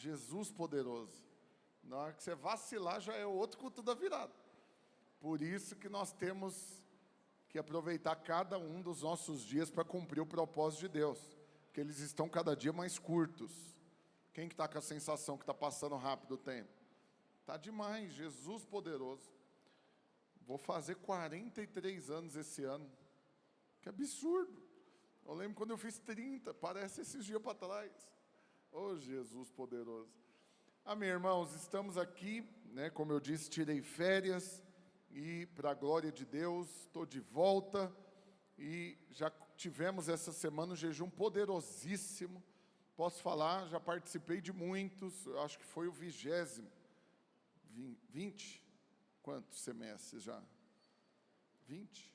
Jesus poderoso. Na hora que você vacilar, já é outro culto da virada. Por isso que nós temos que aproveitar cada um dos nossos dias para cumprir o propósito de Deus, porque eles estão cada dia mais curtos. Quem que está com a sensação que está passando rápido o tempo? Está demais, Jesus poderoso. Vou fazer 43 anos esse ano. Que absurdo. Eu lembro quando eu fiz 30, parece esses dias para trás. Oh, Jesus poderoso. Amém, irmãos, estamos aqui, né, como eu disse, tirei férias, e para a glória de Deus, estou de volta, e já tivemos essa semana um jejum poderosíssimo. Posso falar, já participei de muitos, eu acho que foi o 20º, 20? Quantos semestres já? 20?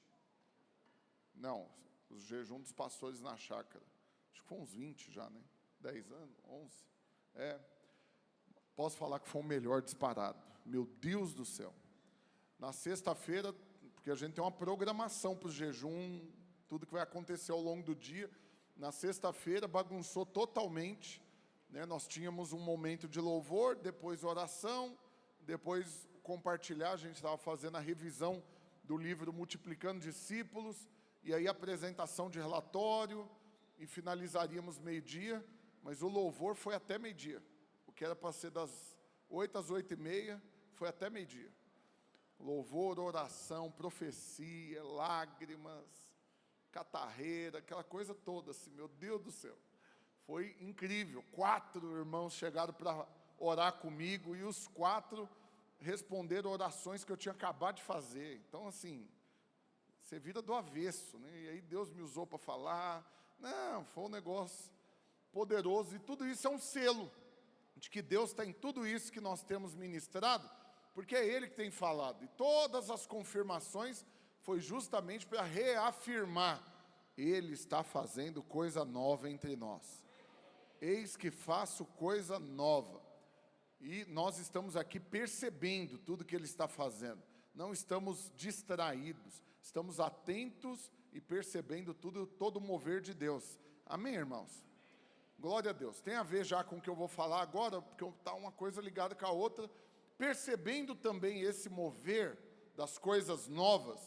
Não, o jejum dos pastores na chácara, acho que foi uns 20 já, né? 10 anos, 11, posso falar que foi o melhor disparado, meu Deus do céu. Na sexta-feira, porque a gente tem uma programação para o jejum, tudo que vai acontecer ao longo do dia, na sexta-feira bagunçou totalmente, né? Nós tínhamos um momento de louvor, depois oração, depois compartilhar, a gente estava fazendo a revisão do livro Multiplicando Discípulos, e aí apresentação de relatório, e finalizaríamos meio-dia, mas o louvor foi até meio-dia. O que era para ser das 8 às 8h30, foi até meio-dia. Louvor, oração, profecia, lágrimas, catarreira, aquela coisa toda, assim, meu Deus do céu. Foi incrível. 4 irmãos chegaram para orar comigo, e os 4 responderam orações que eu tinha acabado de fazer. Então, assim, você vira do avesso, né? E aí Deus me usou para falar. Não, foi um negócio poderoso, e tudo isso é um selo de que Deus está em tudo isso que nós temos ministrado, porque é Ele que tem falado, e todas as confirmações foi justamente para reafirmar, Ele está fazendo coisa nova entre nós. Eis que faço coisa nova, e nós estamos aqui percebendo tudo que Ele está fazendo, não estamos distraídos, estamos atentos e percebendo todo o mover de Deus. Amém, irmãos? Glória a Deus. Tem a ver já com o que eu vou falar agora, porque está uma coisa ligada com a outra. Percebendo também esse mover das coisas novas,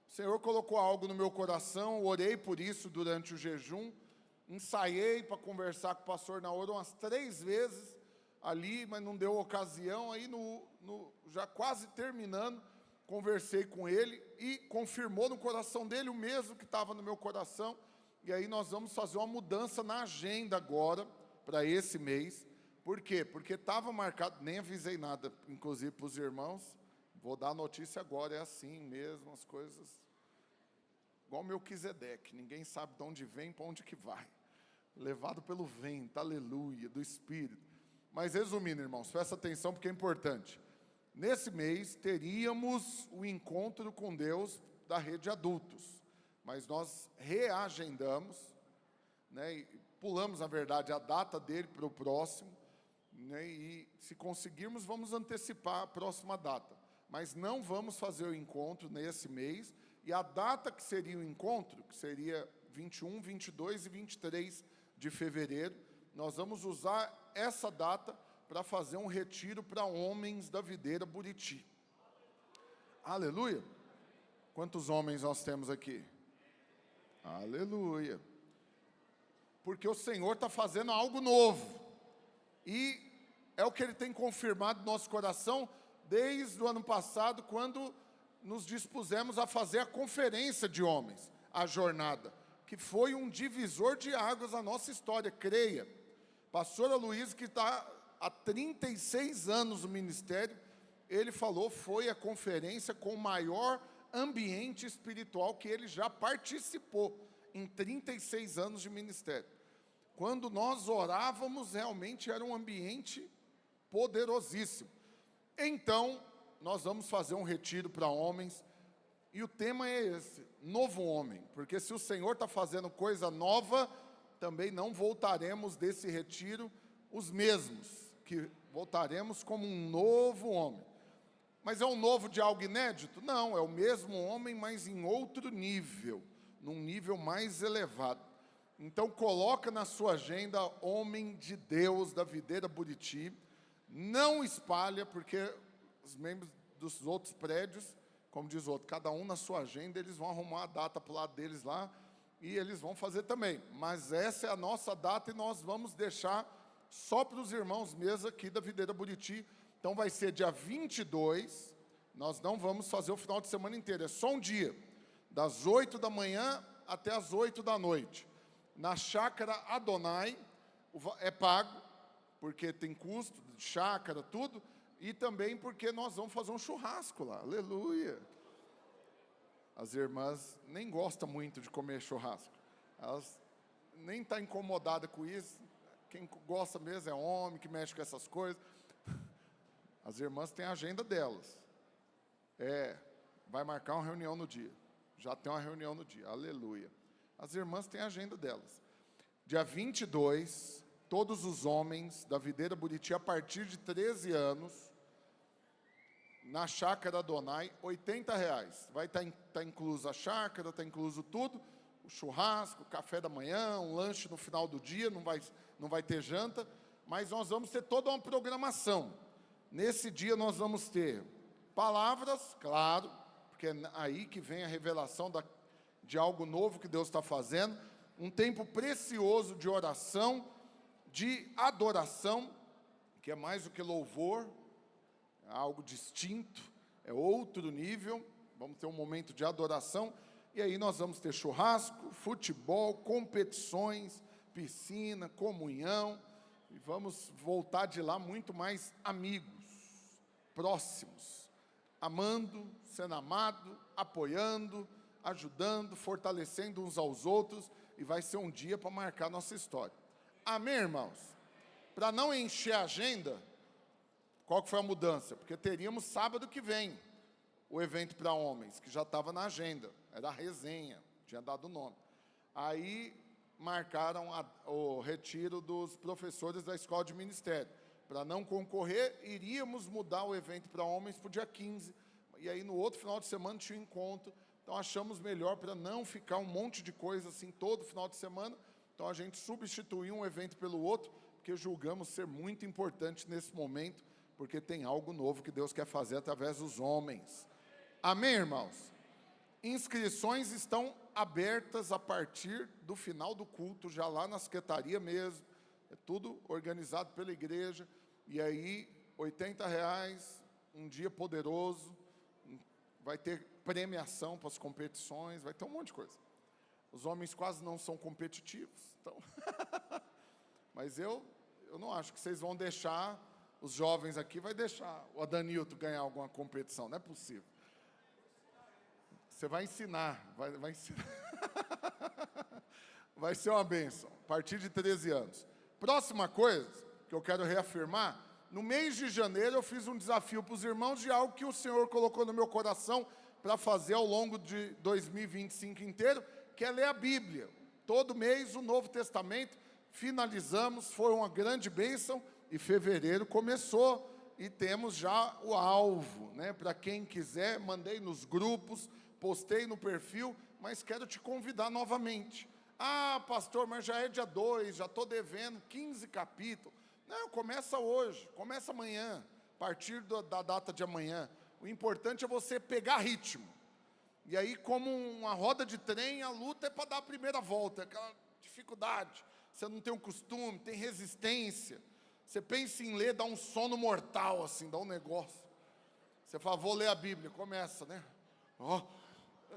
o Senhor colocou algo no meu coração, orei por isso durante o jejum, ensaiei para conversar com o pastor Naoro umas 3 vezes ali, mas não deu ocasião. Aí já quase terminando, conversei com ele e confirmou no coração dele o mesmo que estava no meu coração. E aí nós vamos fazer uma mudança na agenda agora, para esse mês. Por quê? Porque estava marcado, nem avisei nada, inclusive para os irmãos, vou dar a notícia agora, é assim mesmo, as coisas, igual Melquisedeque, ninguém sabe de onde vem, para onde que vai, levado pelo vento, aleluia, do Espírito. Mas resumindo, irmãos, presta atenção porque é importante. Nesse mês teríamos o encontro com Deus da rede de adultos, mas nós reagendamos, né, e pulamos, na verdade, a data dele para o próximo, né, e se conseguirmos, vamos antecipar a próxima data. Mas não vamos fazer o encontro nesse mês, e a data que seria o encontro, que seria 21, 22 e 23 de fevereiro, nós vamos usar essa data para fazer um retiro para homens da Videira Buriti. Aleluia! Quantos homens nós temos aqui? Aleluia! Porque o Senhor está fazendo algo novo, e é o que Ele tem confirmado no nosso coração desde o ano passado, quando nos dispusemos a fazer a conferência de homens, a jornada, que foi um divisor de águas na nossa história, creia. Pastora Luiz, que está há 36 anos no ministério, ele falou, foi a conferência com o maior ambiente espiritual que ele já participou em 36 anos de ministério. Quando nós orávamos, realmente era um ambiente poderosíssimo. Então, nós vamos fazer um retiro para homens, e o tema é esse, novo homem, porque se o Senhor está fazendo coisa nova, também não voltaremos desse retiro os mesmos, que voltaremos como um novo homem. Mas é um novo de algo inédito? Não, é o mesmo homem, mas em outro nível, num nível mais elevado. Então coloca na sua agenda, homem de Deus da Videira Buriti. Não espalha, porque os membros dos outros prédios, como diz o outro, cada um na sua agenda, eles vão arrumar a data para o lado deles lá, e eles vão fazer também. Mas essa é a nossa data e nós vamos deixar só para os irmãos mesmo aqui da Videira Buriti. Então vai ser dia 22, nós não vamos fazer o final de semana inteiro, é só um dia, das 8 da manhã até as 8 da noite. Na chácara Adonai, é pago, porque tem custo de chácara, tudo, e também porque nós vamos fazer um churrasco lá, aleluia. As irmãs nem gostam muito de comer churrasco, elas nem estão incomodadas com isso, quem gosta mesmo é homem, que mexe com essas coisas. As irmãs têm a agenda delas, vai marcar uma reunião no dia, já tem uma reunião no dia, aleluia. As irmãs têm a agenda delas. Dia 22, todos os homens da Videira Buriti, a partir de 13 anos, na chácara Adonai, R$80. Vai estar incluso a chácara, está incluso tudo, o churrasco, o café da manhã, um lanche no final do dia, não vai ter janta, mas nós vamos ter toda uma programação. Nesse dia nós vamos ter palavras, claro, porque é aí que vem a revelação de algo novo que Deus está fazendo, um tempo precioso de oração, de adoração, que é mais do que louvor, é algo distinto, é outro nível, vamos ter um momento de adoração, e aí nós vamos ter churrasco, futebol, competições, piscina, comunhão, e vamos voltar de lá muito mais amigos, próximos, amando, sendo amado, apoiando, ajudando, fortalecendo uns aos outros, e vai ser um dia para marcar nossa história. Amém, irmãos? Para não encher a agenda, qual que foi a mudança? Porque teríamos sábado que vem o evento para homens, que já estava na agenda, era a resenha, tinha dado o nome. Aí marcaram o retiro dos professores da escola de ministério. Para não concorrer, iríamos mudar o evento para homens para o dia 15, e aí no outro final de semana tinha um encontro. Então achamos melhor, para não ficar um monte de coisa assim todo final de semana, então a gente substituiu um evento pelo outro, porque julgamos ser muito importante nesse momento, porque tem algo novo que Deus quer fazer através dos homens. Amém, irmãos? Inscrições estão abertas a partir do final do culto, já lá na secretaria mesmo, é tudo organizado pela igreja, e aí R$80, um dia poderoso, vai ter premiação para as competições, vai ter um monte de coisa. Os homens quase não são competitivos, então mas eu não acho que vocês vão deixar, os jovens aqui, vai deixar o Adanilton ganhar alguma competição, não é possível. Você vai ensinar, vai ensinar. Vai ser uma bênção, a partir de 13 anos. Próxima coisa que eu quero reafirmar, no mês de janeiro eu fiz um desafio para os irmãos de algo que o Senhor colocou no meu coração para fazer ao longo de 2025 inteiro, que é ler a Bíblia. Todo mês o Novo Testamento, finalizamos, foi uma grande bênção, e fevereiro começou, e temos já o alvo, né? Para quem quiser, mandei nos grupos, postei no perfil, mas quero te convidar novamente. Ah, pastor, mas já é dia 2, já estou devendo 15 capítulos. Não, começa hoje, começa amanhã, a partir da data de amanhã. O importante é você pegar ritmo. E aí, como uma roda de trem, a luta é para dar a primeira volta, aquela dificuldade. Você não tem um costume, tem resistência. Você pensa em ler, dá um sono mortal, assim, dá um negócio. Você fala, vou ler a Bíblia, começa, né? Oh,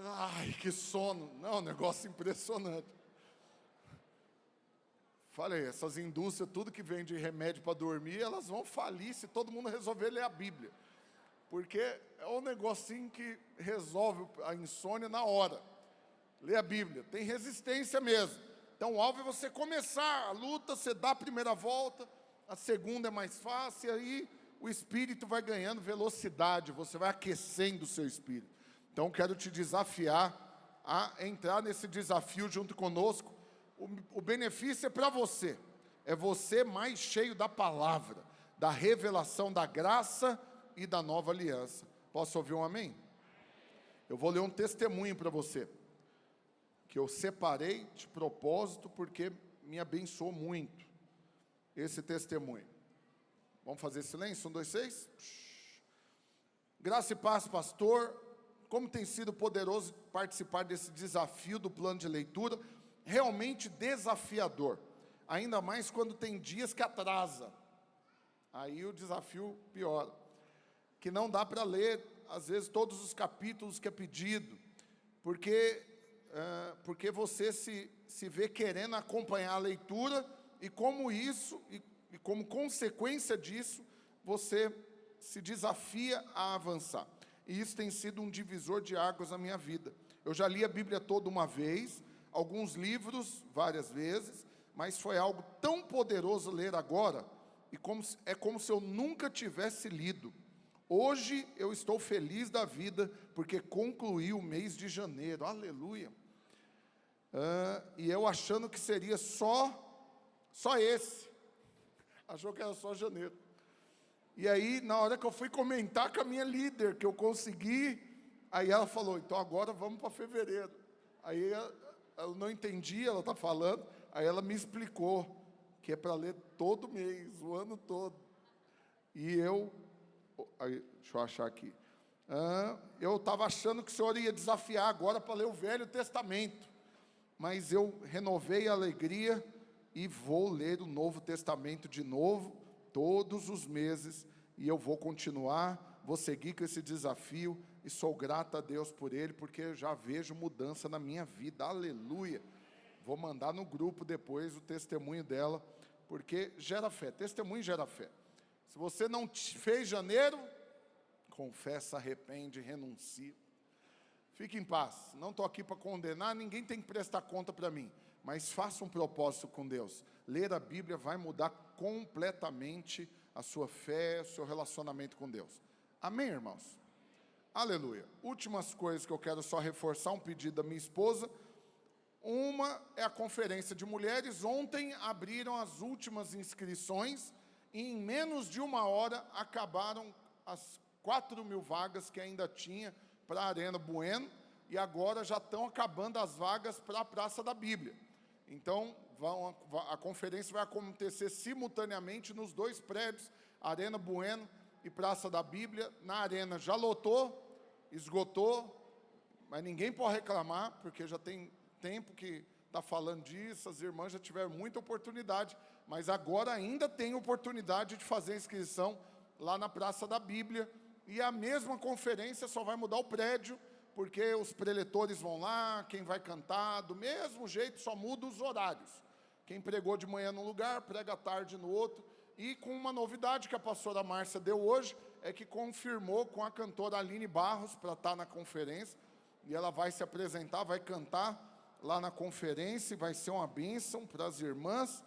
ai, que sono. Não, negócio impressionante. Falei, essas indústrias, tudo que vende remédio para dormir, elas vão falir se todo mundo resolver ler a Bíblia. Porque é um negocinho que resolve a insônia na hora. Lê a Bíblia, tem resistência mesmo. Então o alvo é você começar a luta, você dá a primeira volta, a segunda é mais fácil, e aí o espírito vai ganhando velocidade, você vai aquecendo o seu espírito. Então quero te desafiar a entrar nesse desafio junto conosco. O benefício é para você, é você mais cheio da palavra, da revelação da graça e da nova aliança. Posso ouvir um amém? Eu vou ler um testemunho para você. que eu separei de propósito porque me abençoou muito esse testemunho. Vamos fazer silêncio? 1, 2, 6. Graça e paz, pastor. Como tem sido poderoso participar desse desafio do plano de leitura, realmente desafiador. Ainda mais quando tem dias que atrasa. Aí o desafio piora. Que não dá para ler, às vezes, todos os capítulos que é pedido. Porque você se vê querendo acompanhar a leitura, e como isso, e como consequência disso, você se desafia a avançar. E isso tem sido um divisor de águas na minha vida. Eu já li a Bíblia toda uma vez, alguns livros várias vezes, mas foi algo tão poderoso ler agora, e é como se eu nunca tivesse lido. Hoje eu estou feliz da vida, porque concluí o mês de janeiro, aleluia. E eu achando que seria só esse, achou que era só janeiro. E aí, na hora que eu fui comentar com a minha líder, que eu consegui, aí ela falou, então agora vamos para fevereiro. Aí ela não entendia, ela está falando, aí ela me explicou, que é para ler todo mês, o ano todo. E deixa eu achar aqui. Eu estava achando que o Senhor ia desafiar agora para ler o Velho Testamento, mas eu renovei a alegria e vou ler o Novo Testamento de novo, todos os meses, e eu vou continuar, vou seguir com esse desafio, e sou grato a Deus por ele, porque eu já vejo mudança na minha vida, aleluia. Vou mandar no grupo depois o testemunho dela, porque gera fé, testemunho gera fé. Se você não fez janeiro, confessa, arrepende, renuncia. Fique em paz, não estou aqui para condenar, ninguém tem que prestar conta para mim, mas faça um propósito com Deus. Ler a Bíblia vai mudar completamente a sua fé, o seu relacionamento com Deus. Amém, irmãos? Aleluia. Últimas coisas que eu quero só reforçar, um pedido da minha esposa. Uma é a conferência de mulheres. Ontem abriram as últimas inscrições e em menos de 1 hora acabaram as 4.000 vagas que ainda tinha para a Arena Bueno, e agora já estão acabando as vagas para a Praça da Bíblia. Então, a conferência vai acontecer simultaneamente nos 2 prédios, Arena Bueno e Praça da Bíblia. Na Arena já lotou, esgotou, mas ninguém pode reclamar, porque já tem tempo que está falando disso, as irmãs já tiveram muita oportunidade, mas agora ainda tem oportunidade de fazer a inscrição lá na Praça da Bíblia, e a mesma conferência só vai mudar o prédio, porque os preletores vão lá, quem vai cantar, do mesmo jeito, só muda os horários. Quem pregou de manhã num lugar, prega à tarde no outro, e com uma novidade que a pastora Márcia deu hoje, é que confirmou com a cantora Aline Barros para estar na conferência, e ela vai se apresentar, vai cantar lá na conferência, e vai ser uma bênção para as irmãs.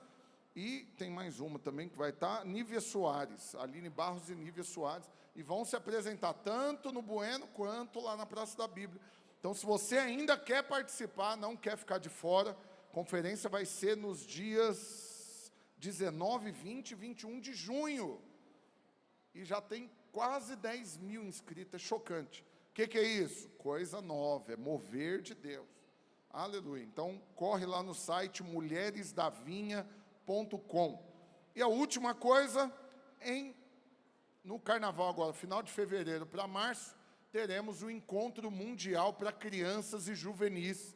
E tem mais uma também que vai estar, Nívia Soares, Aline Barros e Nívia Soares, e vão se apresentar tanto no Bueno quanto lá na Praça da Bíblia. Então, se você ainda quer participar, não quer ficar de fora, a conferência vai ser nos dias 19, 20 e 21 de junho. E já tem quase 10.000 inscritos, é chocante. O que é isso? Coisa nova, é mover de Deus. Aleluia. Então, corre lá no site mulheresdavinha.com. E a última coisa, no carnaval agora, final de fevereiro para março, teremos o encontro mundial para crianças e juvenis,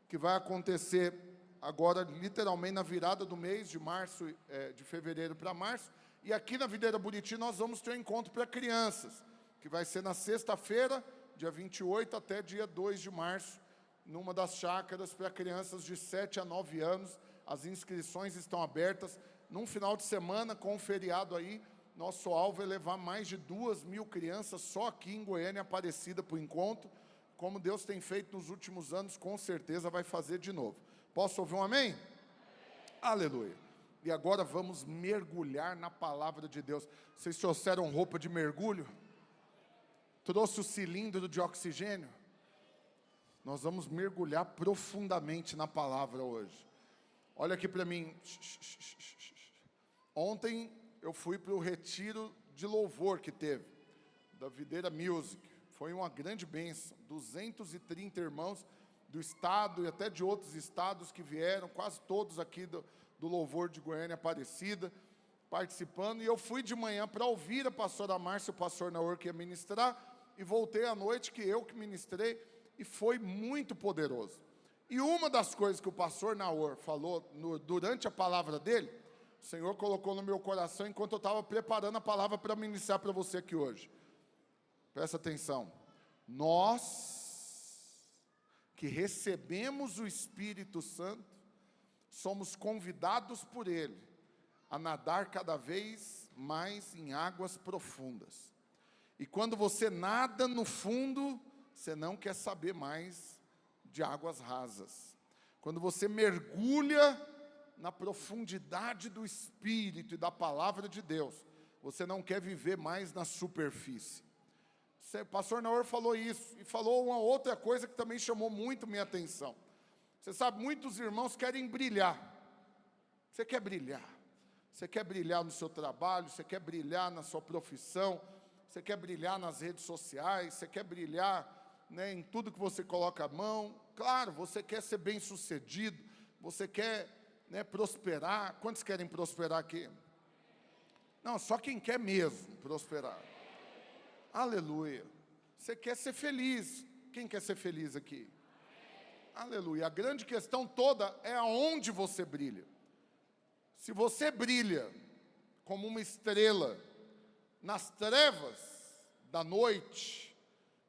que vai acontecer agora, literalmente, na virada do mês de março, de fevereiro para março. E aqui na Videira Buriti nós vamos ter um encontro para crianças, que vai ser na sexta-feira, dia 28 até dia 2 de março, numa das chácaras para crianças de 7 a 9 anos. As inscrições estão abertas. Num final de semana, com o feriado aí, nosso alvo é levar mais de 2.000 crianças só aqui em Goiânia, Aparecida, para o encontro. Como Deus tem feito nos últimos anos, com certeza vai fazer de novo. Posso ouvir um amém? Aleluia. E agora vamos mergulhar na palavra de Deus. Vocês trouxeram roupa de mergulho? Trouxe o cilindro de oxigênio? Nós vamos mergulhar profundamente na palavra hoje. Olha aqui para mim. Ontem eu fui para o retiro de louvor que teve, da Videira Music. Foi uma grande bênção. 230 irmãos do estado e até de outros estados que vieram, quase todos aqui do Louvor de Goiânia Aparecida, participando. E eu fui de manhã para ouvir a pastora Márcia e o pastor Naor que ia ministrar, e voltei à noite que eu que ministrei, e foi muito poderoso. E uma das coisas que o pastor Naor falou durante a palavra dele, o Senhor colocou no meu coração enquanto eu estava preparando a palavra para ministrar para você aqui hoje. Presta atenção. Nós que recebemos o Espírito Santo, somos convidados por Ele a nadar cada vez mais em águas profundas. E quando você nada no fundo, você não quer saber mais de águas rasas. Quando você mergulha na profundidade do Espírito e da palavra de Deus, você não quer viver mais na superfície. O pastor Naor falou isso, e falou uma outra coisa que também chamou muito minha atenção. Você sabe, muitos irmãos querem brilhar. Você quer brilhar. Você quer brilhar no seu trabalho, você quer brilhar na sua profissão, você quer brilhar nas redes sociais, você quer brilhar, né, em tudo que você coloca a mão. Claro, você quer ser bem-sucedido, você quer, né, prosperar. Quantos querem prosperar aqui? Não, só quem quer mesmo prosperar. Aleluia. Você quer ser feliz. Quem quer ser feliz aqui? Aleluia. A grande questão toda é aonde você brilha. Se você brilha como uma estrela nas trevas da noite,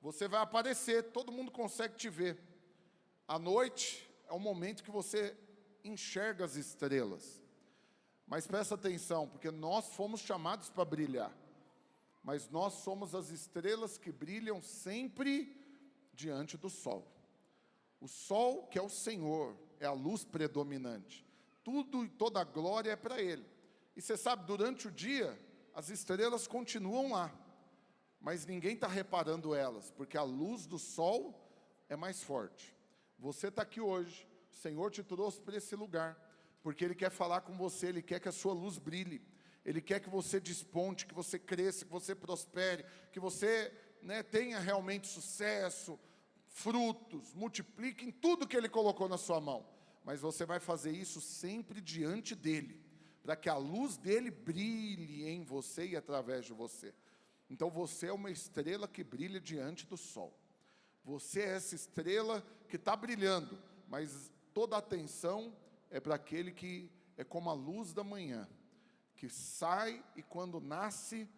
você vai aparecer, todo mundo consegue te ver. A noite é o momento que você enxerga as estrelas. Mas presta atenção, porque nós fomos chamados para brilhar. Mas nós somos as estrelas que brilham sempre diante do sol. O sol, que é o Senhor, é a luz predominante. Tudo e toda a glória é para Ele. E você sabe, durante o dia, as estrelas continuam lá. Mas ninguém está reparando elas, porque a luz do sol é mais forte. Você está aqui hoje, o Senhor te trouxe para esse lugar, porque Ele quer falar com você, Ele quer que a sua luz brilhe. Ele quer que você desponte, que você cresça, que você prospere, que você, né, tenha realmente sucesso, frutos, multiplique em tudo que Ele colocou na sua mão. Mas você vai fazer isso sempre diante dEle, para que a luz dEle brilhe em você e através de você. Então você é uma estrela que brilha diante do sol. Você é essa estrela que está brilhando, mas toda a atenção é para aquele que é como a luz da manhã, que sai e quando nasce,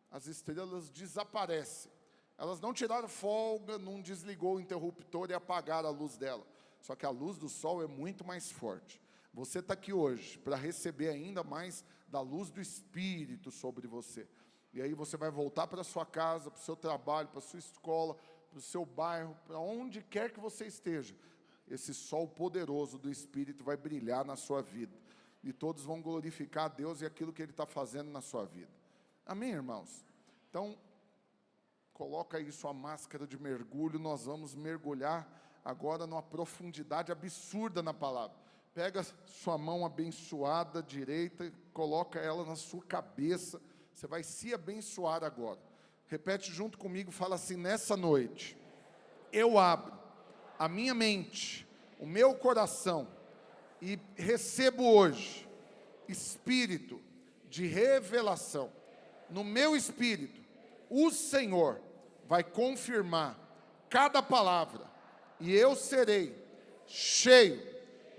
as estrelas desaparecem. Elas não tiraram folga, não desligou o interruptor e apagaram a luz dela. Só que a luz do sol é muito mais forte. Você está aqui hoje para receber ainda mais da luz do Espírito sobre você. E aí você vai voltar para a sua casa, para o seu trabalho, para a sua escola, para o seu bairro, para onde quer que você esteja. Esse sol poderoso do Espírito vai brilhar na sua vida. E todos vão glorificar a Deus e aquilo que Ele está fazendo na sua vida. Amém, irmãos? Então, coloca aí sua máscara de mergulho, nós vamos mergulhar agora numa profundidade absurda na palavra. Pega sua mão abençoada direita, coloca ela na sua cabeça, você vai se abençoar agora. Repete junto comigo, fala assim: nessa noite, eu abro a minha mente, o meu coração, e recebo hoje espírito de revelação. No meu espírito, o Senhor vai confirmar cada palavra, e eu serei cheio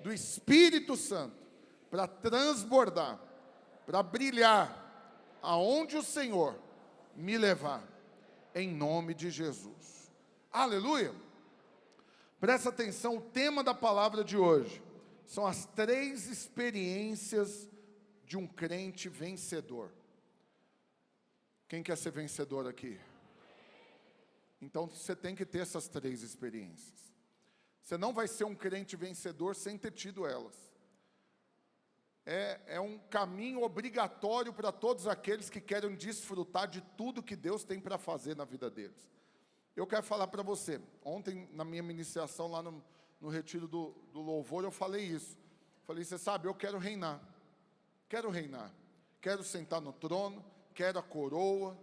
do Espírito Santo para transbordar, para brilhar aonde o Senhor me levar, em nome de Jesus. Aleluia! Presta atenção, o tema da palavra de hoje são as 3 experiências de um crente vencedor. Quem quer ser vencedor aqui? Então você tem que ter essas 3 experiências. Você não vai ser um crente vencedor sem ter tido elas. É um caminho obrigatório para todos aqueles que querem desfrutar de tudo que Deus tem para fazer na vida deles. Eu quero falar para você, ontem na minha ministração lá no retiro do louvor, eu falei isso. Falei, você sabe, eu quero reinar. Quero sentar no trono, quero a coroa.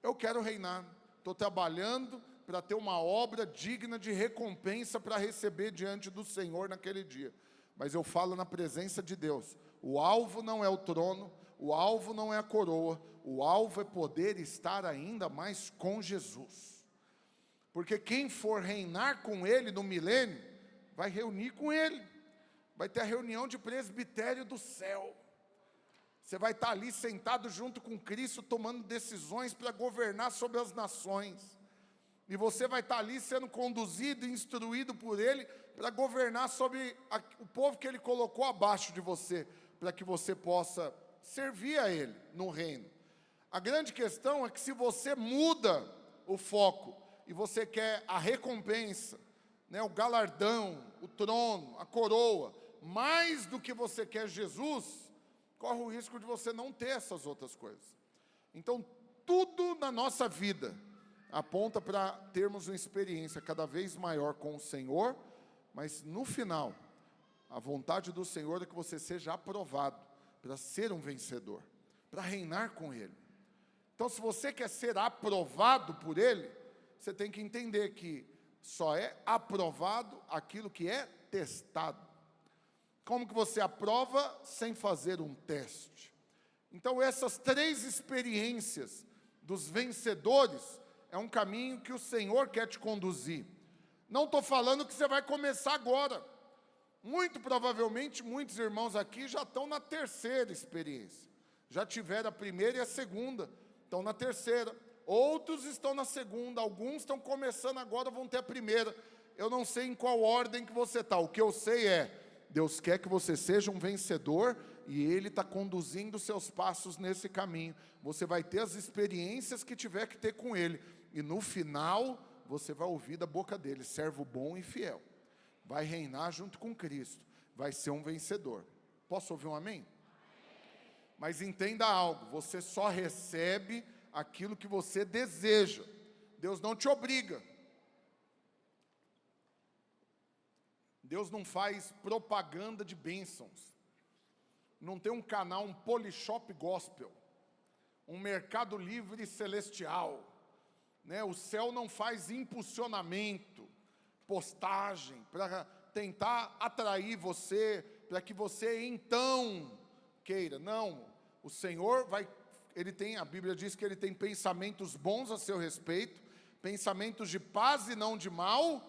Eu quero reinar. Estou trabalhando, para ter uma obra digna de recompensa para receber diante do Senhor naquele dia. Mas eu falo na presença de Deus. O alvo não é o trono, o alvo não é a coroa, o alvo é poder estar ainda mais com Jesus. Porque quem for reinar com Ele no milênio, vai reunir com Ele. Vai ter a reunião de presbitério do céu. Você vai estar ali sentado junto com Cristo, tomando decisões para governar sobre as nações. E você vai estar ali sendo conduzido e instruído por Ele para governar sobre o povo que Ele colocou abaixo de você, para que você possa servir a Ele no reino. A grande questão é que se você muda o foco e você quer a recompensa, né, o galardão, o trono, a coroa, mais do que você quer Jesus, corre o risco de você não ter essas outras coisas. Então, tudo na nossa vida aponta para termos uma experiência cada vez maior com o Senhor, mas no final, a vontade do Senhor é que você seja aprovado para ser um vencedor, para reinar com Ele. Então, se você quer ser aprovado por Ele, você tem que entender que só é aprovado aquilo que é testado. Como que você aprova sem fazer um teste? Então, essas 3 experiências dos vencedores é um caminho que o Senhor quer te conduzir. Não estou falando que você vai começar agora. Muito provavelmente, muitos irmãos aqui já estão na 3ª experiência. Já tiveram a 1ª e a 2ª, estão na 3ª. Outros estão na 2ª, alguns estão começando agora, vão ter a 1ª. Eu não sei em qual ordem que você está. O que eu sei é, Deus quer que você seja um vencedor e Ele está conduzindo os seus passos nesse caminho. Você vai ter as experiências que tiver que ter com Ele. E no final, você vai ouvir da boca dele, servo bom e fiel. Vai reinar junto com Cristo. Vai ser um vencedor. Posso ouvir um amém? Mas entenda algo, você só recebe aquilo que você deseja. Deus não te obriga. Deus não faz propaganda de bênçãos. Não tem um canal, um Polishop Gospel, um Mercado Livre Celestial, né? O céu não faz impulsionamento, postagem, para tentar atrair você, para que você então queira. Não, o Senhor vai, Ele tem, a Bíblia diz que Ele tem pensamentos bons a seu respeito, pensamentos de paz e não de mal,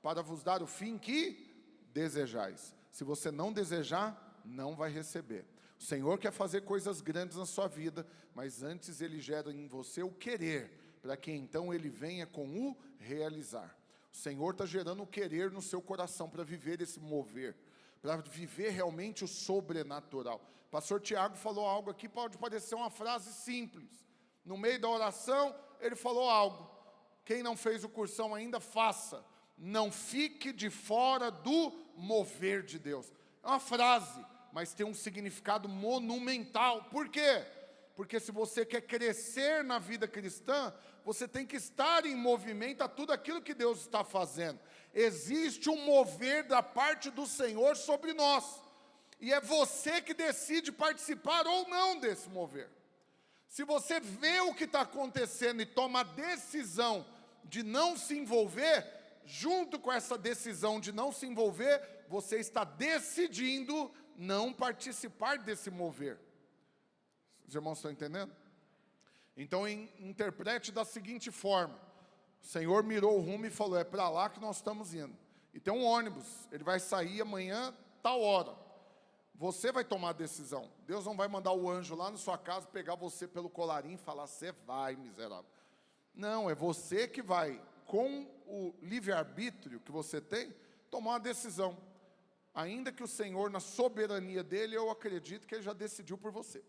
para vos dar o fim que desejais. Se você não desejar, não vai receber. O Senhor quer fazer coisas grandes na sua vida, mas antes Ele gera em você o querer, para que então Ele venha com o realizar. O Senhor está gerando o querer no seu coração, para viver esse mover, para viver realmente o sobrenatural. O pastor Tiago falou algo aqui, pode parecer uma frase simples. No meio da oração, ele falou algo. Quem não fez o cursão ainda, faça. Não fique de fora do mover de Deus. É uma frase, mas tem um significado monumental. Por quê? Porque se você quer crescer na vida cristã, você tem que estar em movimento a tudo aquilo que Deus está fazendo. Existe um mover da parte do Senhor sobre nós. E é você que decide participar ou não desse mover. Se você vê o que está acontecendo e toma a decisão de não se envolver, junto com essa decisão de não se envolver, você está decidindo não participar desse mover. Os irmãos estão entendendo? Então, interprete da seguinte forma. O Senhor mirou o rumo e falou, é para lá que nós estamos indo. E tem um ônibus, ele vai sair amanhã, tal hora. Você vai tomar a decisão. Deus não vai mandar o anjo lá na sua casa, pegar você pelo colarinho e falar, você vai, miserável. Não, é você que vai, com o livre-arbítrio que você tem, tomar uma decisão. Ainda que o Senhor, na soberania dele, eu acredito que Ele já decidiu por você.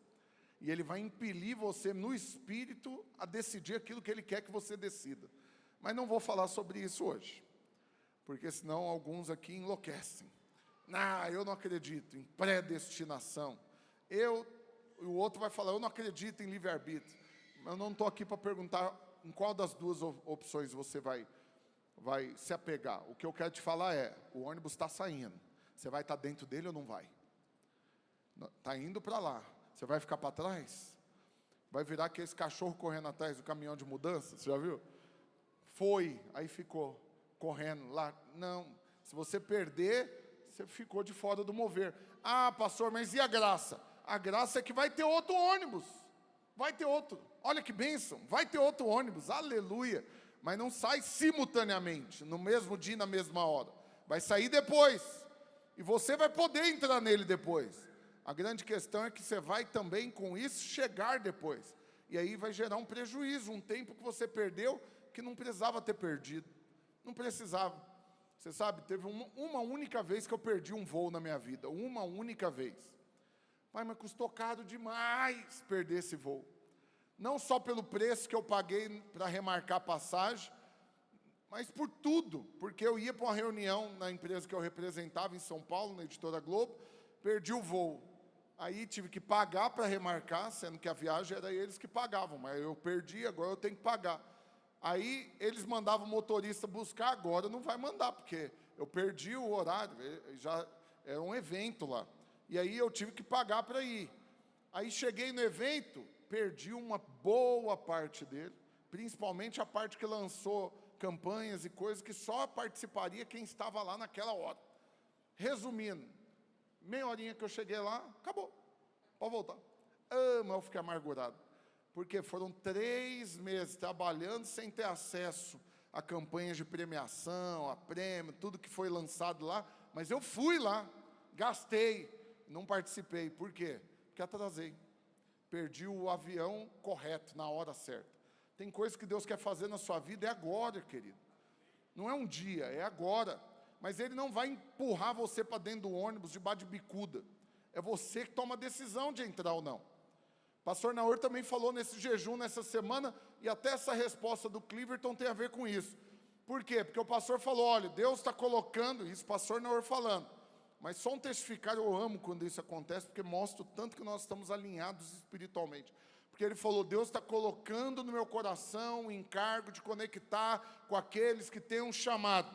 E Ele vai impelir você no Espírito a decidir aquilo que Ele quer que você decida. Mas não vou falar sobre isso hoje, porque senão alguns aqui enlouquecem. Eu não acredito em predestinação. O outro vai falar, eu não acredito em livre-arbítrio. Eu não estou aqui para perguntar em qual das duas opções você vai se apegar. O que eu quero te falar é, o ônibus está saindo. Você vai estar dentro dele ou não vai? Está indo para lá. Você vai ficar para trás? Vai virar aquele cachorro correndo atrás do caminhão de mudança? Você já viu? Foi, aí ficou correndo lá. Não, se você perder, você ficou de fora do mover. Ah, pastor, mas e a graça? A graça é que vai ter outro ônibus. Vai ter outro. Olha que bênção. Vai ter outro ônibus. Aleluia. Mas não sai simultaneamente, no mesmo dia, na mesma hora. Vai sair depois. E você vai poder entrar nele depois. A grande questão é que você vai também, com isso, chegar depois. E aí vai gerar um prejuízo, um tempo que você perdeu, que não precisava ter perdido. Não precisava. Você sabe, teve uma única vez que eu perdi um voo na minha vida. Uma única vez. Pai, mas custou caro demais perder esse voo. Não só pelo preço que eu paguei para remarcar a passagem, mas por tudo. Porque eu ia para uma reunião na empresa que eu representava em São Paulo, na Editora Globo, perdi o voo. Aí tive que pagar para remarcar, sendo que a viagem era eles que pagavam, mas eu perdi, agora eu tenho que pagar. Aí eles mandavam o motorista buscar, agora não vai mandar, porque eu perdi o horário, já era um evento lá. E aí eu tive que pagar para ir. Aí cheguei no evento, perdi uma boa parte dele, principalmente a parte que lançou campanhas e coisas que só participaria quem estava lá naquela hora. Resumindo, meia horinha que eu cheguei lá, acabou. Pode voltar. Mas eu fiquei amargurado. Porque foram 3 meses trabalhando sem ter acesso a campanhas de premiação, a prêmio, tudo que foi lançado lá. Mas eu fui lá, gastei, não participei. Por quê? Porque atrasei. Perdi o avião correto, na hora certa. Tem coisas que Deus quer fazer na sua vida, é agora, querido. Não é um dia, é agora. Mas Ele não vai empurrar você para dentro do ônibus debaixo de bicuda. É você que toma a decisão de entrar ou não. Pastor Naor também falou nesse jejum, nessa semana, e até essa resposta do Cliverton tem a ver com isso. Por quê? Porque o pastor falou, olha, Deus está colocando, isso pastor Naor falando, mas só um testificar, eu amo quando isso acontece, porque mostra o tanto que nós estamos alinhados espiritualmente. Porque ele falou, Deus está colocando no meu coração o encargo de conectar com aqueles que têm um chamado.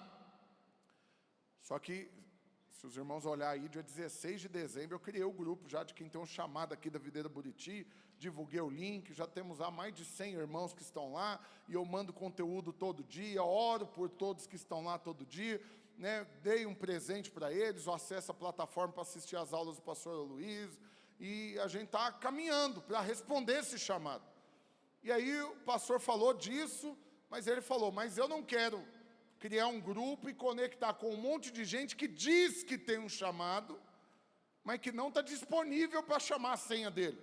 Só que, se os irmãos olharem aí, dia 16 de dezembro, eu criei o grupo já de quem tem um chamado aqui da Videira Buriti, divulguei o link, já temos lá mais de 100 irmãos que estão lá, e eu mando conteúdo todo dia, oro por todos que estão lá todo dia, né? Dei um presente para eles, o acesso à plataforma para assistir às aulas do pastor Luiz, e a gente está caminhando para responder esse chamado. E aí o pastor falou disso, mas ele falou, mas eu não quero criar um grupo e conectar com um monte de gente que diz que tem um chamado, mas que não está disponível para chamar a senha dele.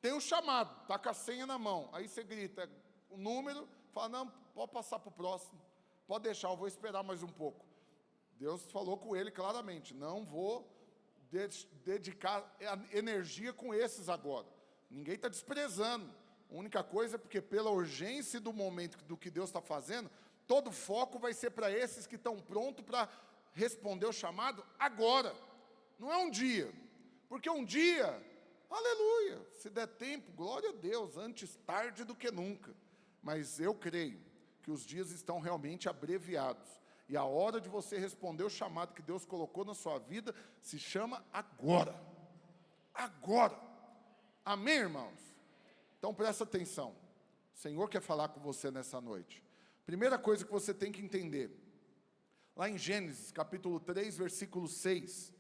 Tem um chamado, está com a senha na mão. Aí você grita o número, fala, não, pode passar para o próximo. Pode deixar, eu vou esperar mais um pouco. Deus falou com ele claramente, não vou dedicar energia com esses agora. Ninguém está desprezando. A única coisa é porque pela urgência do momento do que Deus está fazendo, todo o foco vai ser para esses que estão prontos para responder o chamado agora. Não é um dia. Porque um dia, aleluia, se der tempo, glória a Deus, antes tarde do que nunca. Mas eu creio que os dias estão realmente abreviados. E a hora de você responder o chamado que Deus colocou na sua vida se chama agora. Agora. Amém, irmãos? Então presta atenção. O Senhor quer falar com você nessa noite. Primeira coisa que você tem que entender. Lá em Gênesis, capítulo 3, versículo 6.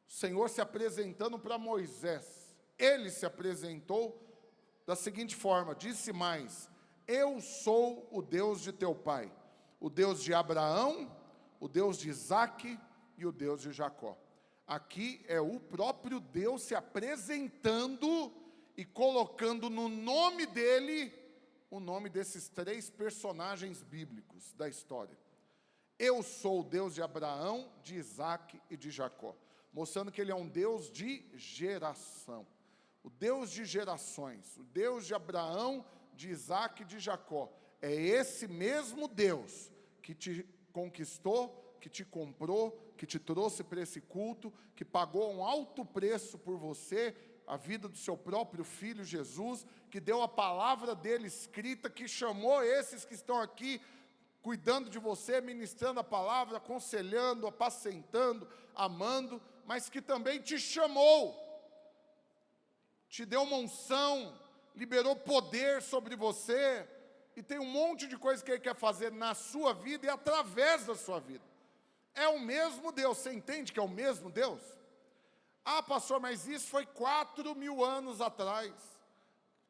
O Senhor se apresentando para Moisés. Ele se apresentou da seguinte forma. Disse mais. Eu sou o Deus de teu pai. O Deus de Abraão, o Deus de Isaque e o Deus de Jacó. Aqui é o próprio Deus se apresentando e colocando no nome dele o nome desses 3 personagens bíblicos da história. Eu sou o Deus de Abraão, de Isaque e de Jacó. Mostrando que ele é um Deus de geração. O Deus de gerações. O Deus de Abraão, de Isaque e de Jacó. É esse mesmo Deus que te conquistou, que te comprou, que te trouxe para esse culto, que pagou um alto preço por você, a vida do seu próprio Filho Jesus, que deu a palavra dele escrita, que chamou esses que estão aqui, cuidando de você, ministrando a palavra, aconselhando, apacentando, amando, mas que também te chamou, te deu uma unção, liberou poder sobre você, e tem um monte de coisa que Ele quer fazer na sua vida e através da sua vida. É o mesmo Deus, você entende que é o mesmo Deus? Ah, pastor, mas isso foi 4.000 anos atrás.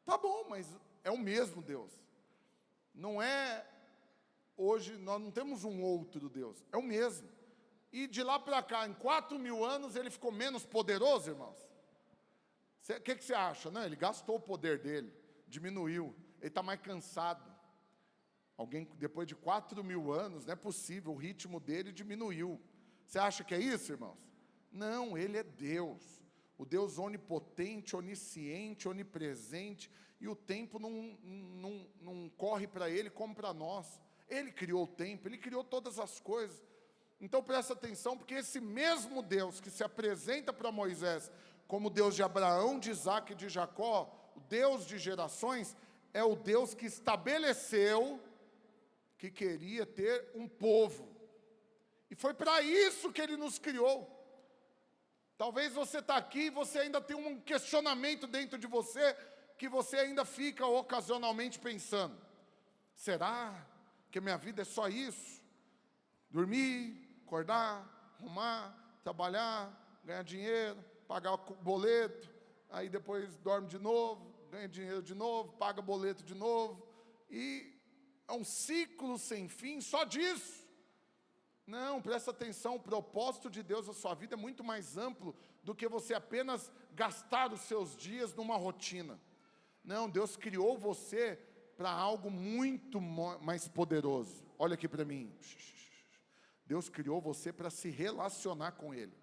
Tá bom, mas é o mesmo Deus. Não é, hoje nós não temos um outro Deus, é o mesmo. E de lá para cá, em 4.000 anos, Ele ficou menos poderoso, irmãos? O que você acha? Não, Ele gastou o poder dele, diminuiu, Ele está mais cansado. Alguém, depois de 4.000 anos, não é possível, o ritmo dele diminuiu. Você acha que é isso, irmãos? Não, Ele é Deus. O Deus onipotente, onisciente, onipresente. E o tempo não corre para Ele como para nós. Ele criou o tempo, Ele criou todas as coisas. Então presta atenção, porque esse mesmo Deus que se apresenta para Moisés como Deus de Abraão, de Isaac e de Jacó, o Deus de gerações, é o Deus que estabeleceu que queria ter um povo. E foi para isso que Ele nos criou. Talvez você está aqui e você ainda tem um questionamento dentro de você, que você ainda fica ocasionalmente pensando, será que a minha vida é só isso? Dormir, acordar, arrumar, trabalhar, ganhar dinheiro, pagar o boleto, aí depois dorme de novo, ganha dinheiro de novo, paga boleto de novo, e é um ciclo sem fim só disso. Não, presta atenção, o propósito de Deus na sua vida é muito mais amplo do que você apenas gastar os seus dias numa rotina. Não, Deus criou você para algo muito mais poderoso. Olha aqui para mim. Deus criou você para se relacionar com Ele.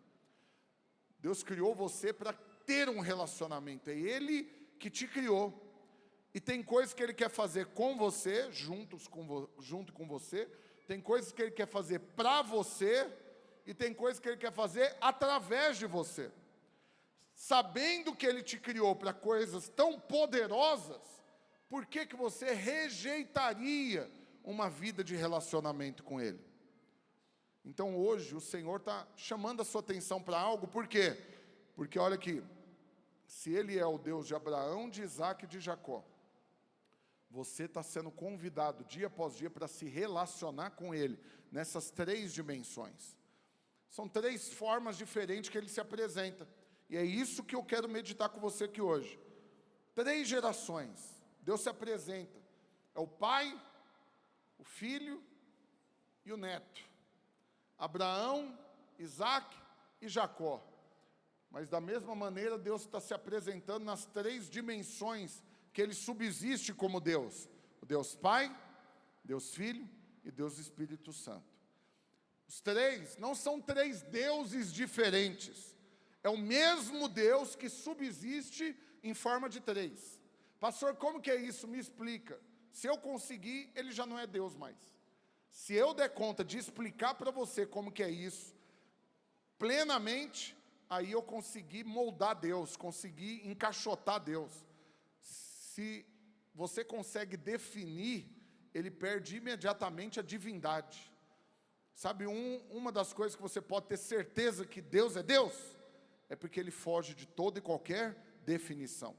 Deus criou você para ter um relacionamento. É Ele que te criou. E tem coisas que Ele quer fazer com você, junto com você. Tem coisas que Ele quer fazer para você. E tem coisas que Ele quer fazer através de você. Sabendo que Ele te criou para coisas tão poderosas, por que você rejeitaria uma vida de relacionamento com Ele? Então hoje o Senhor está chamando a sua atenção para algo, por quê? Porque olha aqui, se Ele é o Deus de Abraão, de Isaac e de Jacó, você está sendo convidado dia após dia para se relacionar com Ele, nessas 3 dimensões. São 3 formas diferentes que Ele se apresenta, e é isso que eu quero meditar com você aqui hoje. 3 gerações, Deus se apresenta, é o Pai, o Filho e o Neto. Abraão, Isaac e Jacó. Mas da mesma maneira Deus está se apresentando nas 3 dimensões que Ele subsiste como Deus. O Deus Pai, Deus Filho e Deus Espírito Santo. Os 3 não são 3 deuses diferentes. É o mesmo Deus que subsiste em forma de 3. Pastor, como que é isso? Me explica. Se eu conseguir, Ele já não é Deus mais. Se eu der conta de explicar para você como que é isso, plenamente, aí eu consegui moldar Deus, consegui encaixotar Deus. Se você consegue definir, Ele perde imediatamente a divindade. Sabe, uma das coisas que você pode ter certeza que Deus, é porque Ele foge de toda e qualquer definição.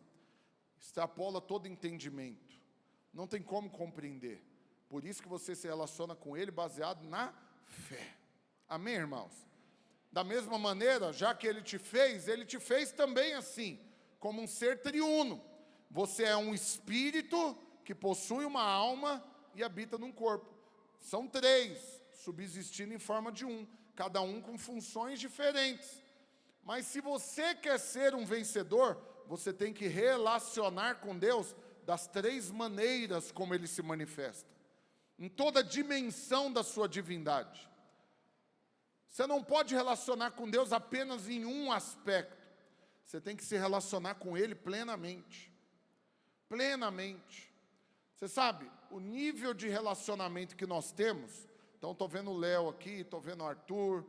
Extrapola todo entendimento. Não tem como compreender. Por isso que você se relaciona com Ele baseado na fé. Amém, irmãos? Da mesma maneira, já que Ele te fez também assim, como um ser triuno. Você é um espírito que possui uma alma e habita num corpo. São 3, subsistindo em forma de um, cada um com funções diferentes. Mas se você quer ser um vencedor, você tem que relacionar com Deus das 3 maneiras como Ele se manifesta. Em toda a dimensão da sua divindade. Você não pode relacionar com Deus apenas em um aspecto. Você tem que se relacionar com Ele plenamente. Plenamente. Você sabe, o nível de relacionamento que nós temos, então estou vendo o Léo aqui, estou vendo o Arthur,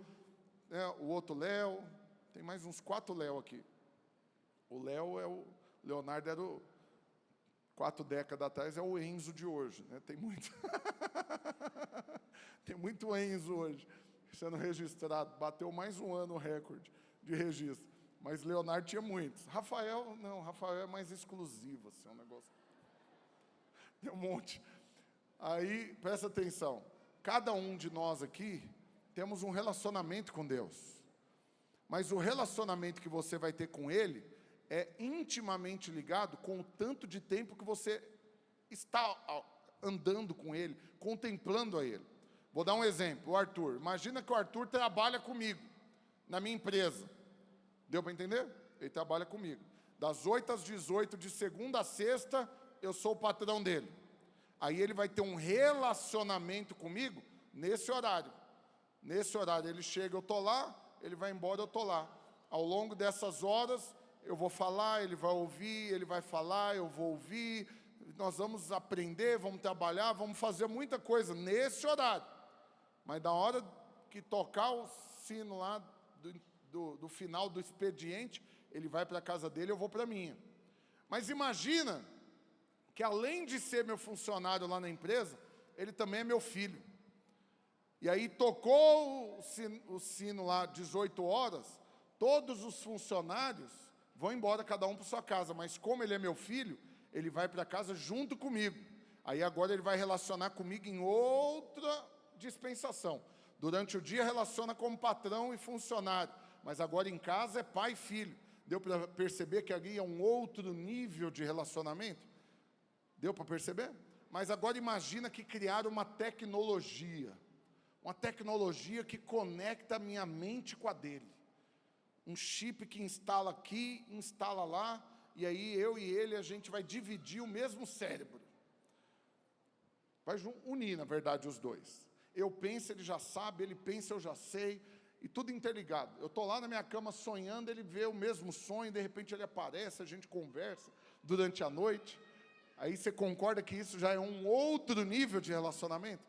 né, o outro Léo, tem mais uns 4 Léo aqui. O Léo Leonardo era 4 décadas atrás, é o Enzo de hoje, né? Tem muito, tem muito Enzo hoje, sendo registrado, bateu mais um ano o recorde de registro, mas Leonardo tinha muitos. Rafael é mais exclusivo, assim, um negócio, tem um monte. Aí, presta atenção. Cada um de nós aqui temos um relacionamento com Deus. Mas o relacionamento que você vai ter com Ele é intimamente ligado com o tanto de tempo que você está andando com Ele, contemplando a Ele. Vou dar um exemplo, o Arthur. Imagina que o Arthur trabalha comigo, na minha empresa. Deu para entender? Ele trabalha comigo. Das 8 às 18, de segunda a sexta, eu sou o patrão dele. Aí ele vai ter um relacionamento comigo nesse horário. Nesse horário ele chega, eu estou lá, ele vai embora, eu estou lá. Ao longo dessas horas, eu vou falar, ele vai ouvir, ele vai falar, eu vou ouvir. Nós vamos aprender, vamos trabalhar, vamos fazer muita coisa nesse horário. Mas na hora que tocar o sino lá do final do expediente, ele vai para a casa dele, eu vou para a minha. Mas imagina que além de ser meu funcionário lá na empresa, ele também é meu filho. E aí tocou o sino lá, 18 horas, todos os funcionários vão embora, cada um para sua casa. Mas como ele é meu filho, ele vai para casa junto comigo. Aí agora ele vai relacionar comigo em outra dispensação. Durante o dia relaciona como patrão e funcionário, mas agora em casa é pai e filho. Deu para perceber que ali é um outro nível de relacionamento? Deu para perceber? Mas agora imagina que criaram uma tecnologia que conecta a minha mente com a dele. Um chip que instala aqui, instala lá, e aí eu e ele, a gente vai dividir o mesmo cérebro. Vai unir, na verdade, os dois. Eu penso, ele já sabe, ele pensa, eu já sei, e tudo interligado. Eu estou lá na minha cama sonhando, ele vê o mesmo sonho, de repente ele aparece, a gente conversa durante a noite. Aí você concorda que isso já é um outro nível de relacionamento?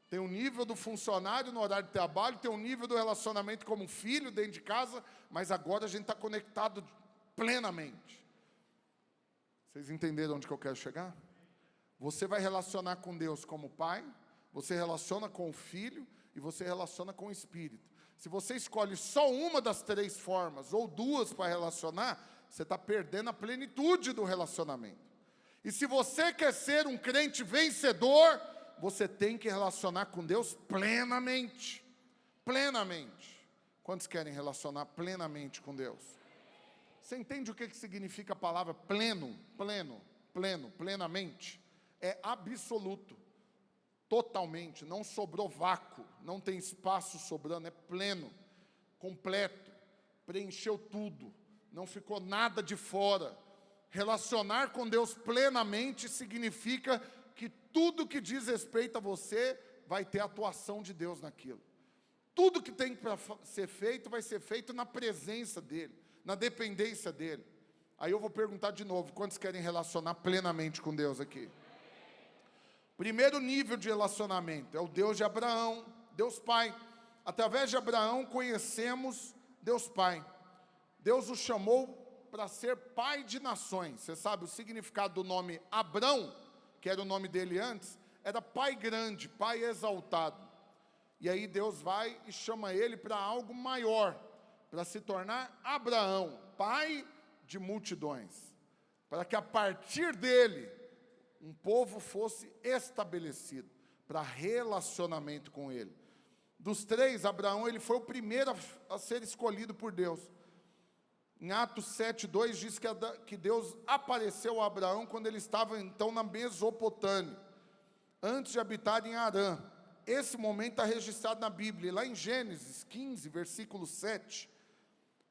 Tem um nível do funcionário no horário de trabalho, tem um nível do relacionamento como filho dentro de casa, mas agora a gente está conectado plenamente. Vocês entenderam onde que eu quero chegar? Você vai relacionar com Deus como pai, você relaciona com o filho e você relaciona com o Espírito. Se você escolhe só uma das três formas, ou duas para relacionar, você está perdendo a plenitude do relacionamento. E se você quer ser um crente vencedor, você tem que relacionar com Deus plenamente. Plenamente. Quantos querem relacionar plenamente com Deus? Você entende o que significa a palavra pleno? Pleno, pleno, plenamente. É absoluto. Totalmente. Não sobrou vácuo. Não tem espaço sobrando. É pleno. Completo. Preencheu tudo. Não ficou nada de fora. Relacionar com Deus plenamente significa que tudo que diz respeito a você vai ter a atuação de Deus naquilo. Tudo que tem para ser feito vai ser feito na presença dEle, na dependência dEle. Aí eu vou perguntar de novo, quantos querem relacionar plenamente com Deus aqui? Primeiro nível de relacionamento é o Deus de Abraão, Deus Pai. Através de Abraão conhecemos Deus Pai. Deus o chamou para ser pai de nações. Você sabe o significado do nome Abrão, que era o nome dele antes, era pai grande, pai exaltado. E aí Deus vai e chama ele para algo maior, para se tornar Abraão, pai de multidões, para que a partir dele um povo fosse estabelecido para relacionamento com ele. Dos três, Abraão ele foi o primeiro a ser escolhido por Deus. Em Atos 7:2 diz que Deus apareceu a Abraão quando ele estava então na Mesopotâmia, antes de habitar em Harã. Esse momento está registrado na Bíblia. Lá em Gênesis 15, versículo 7,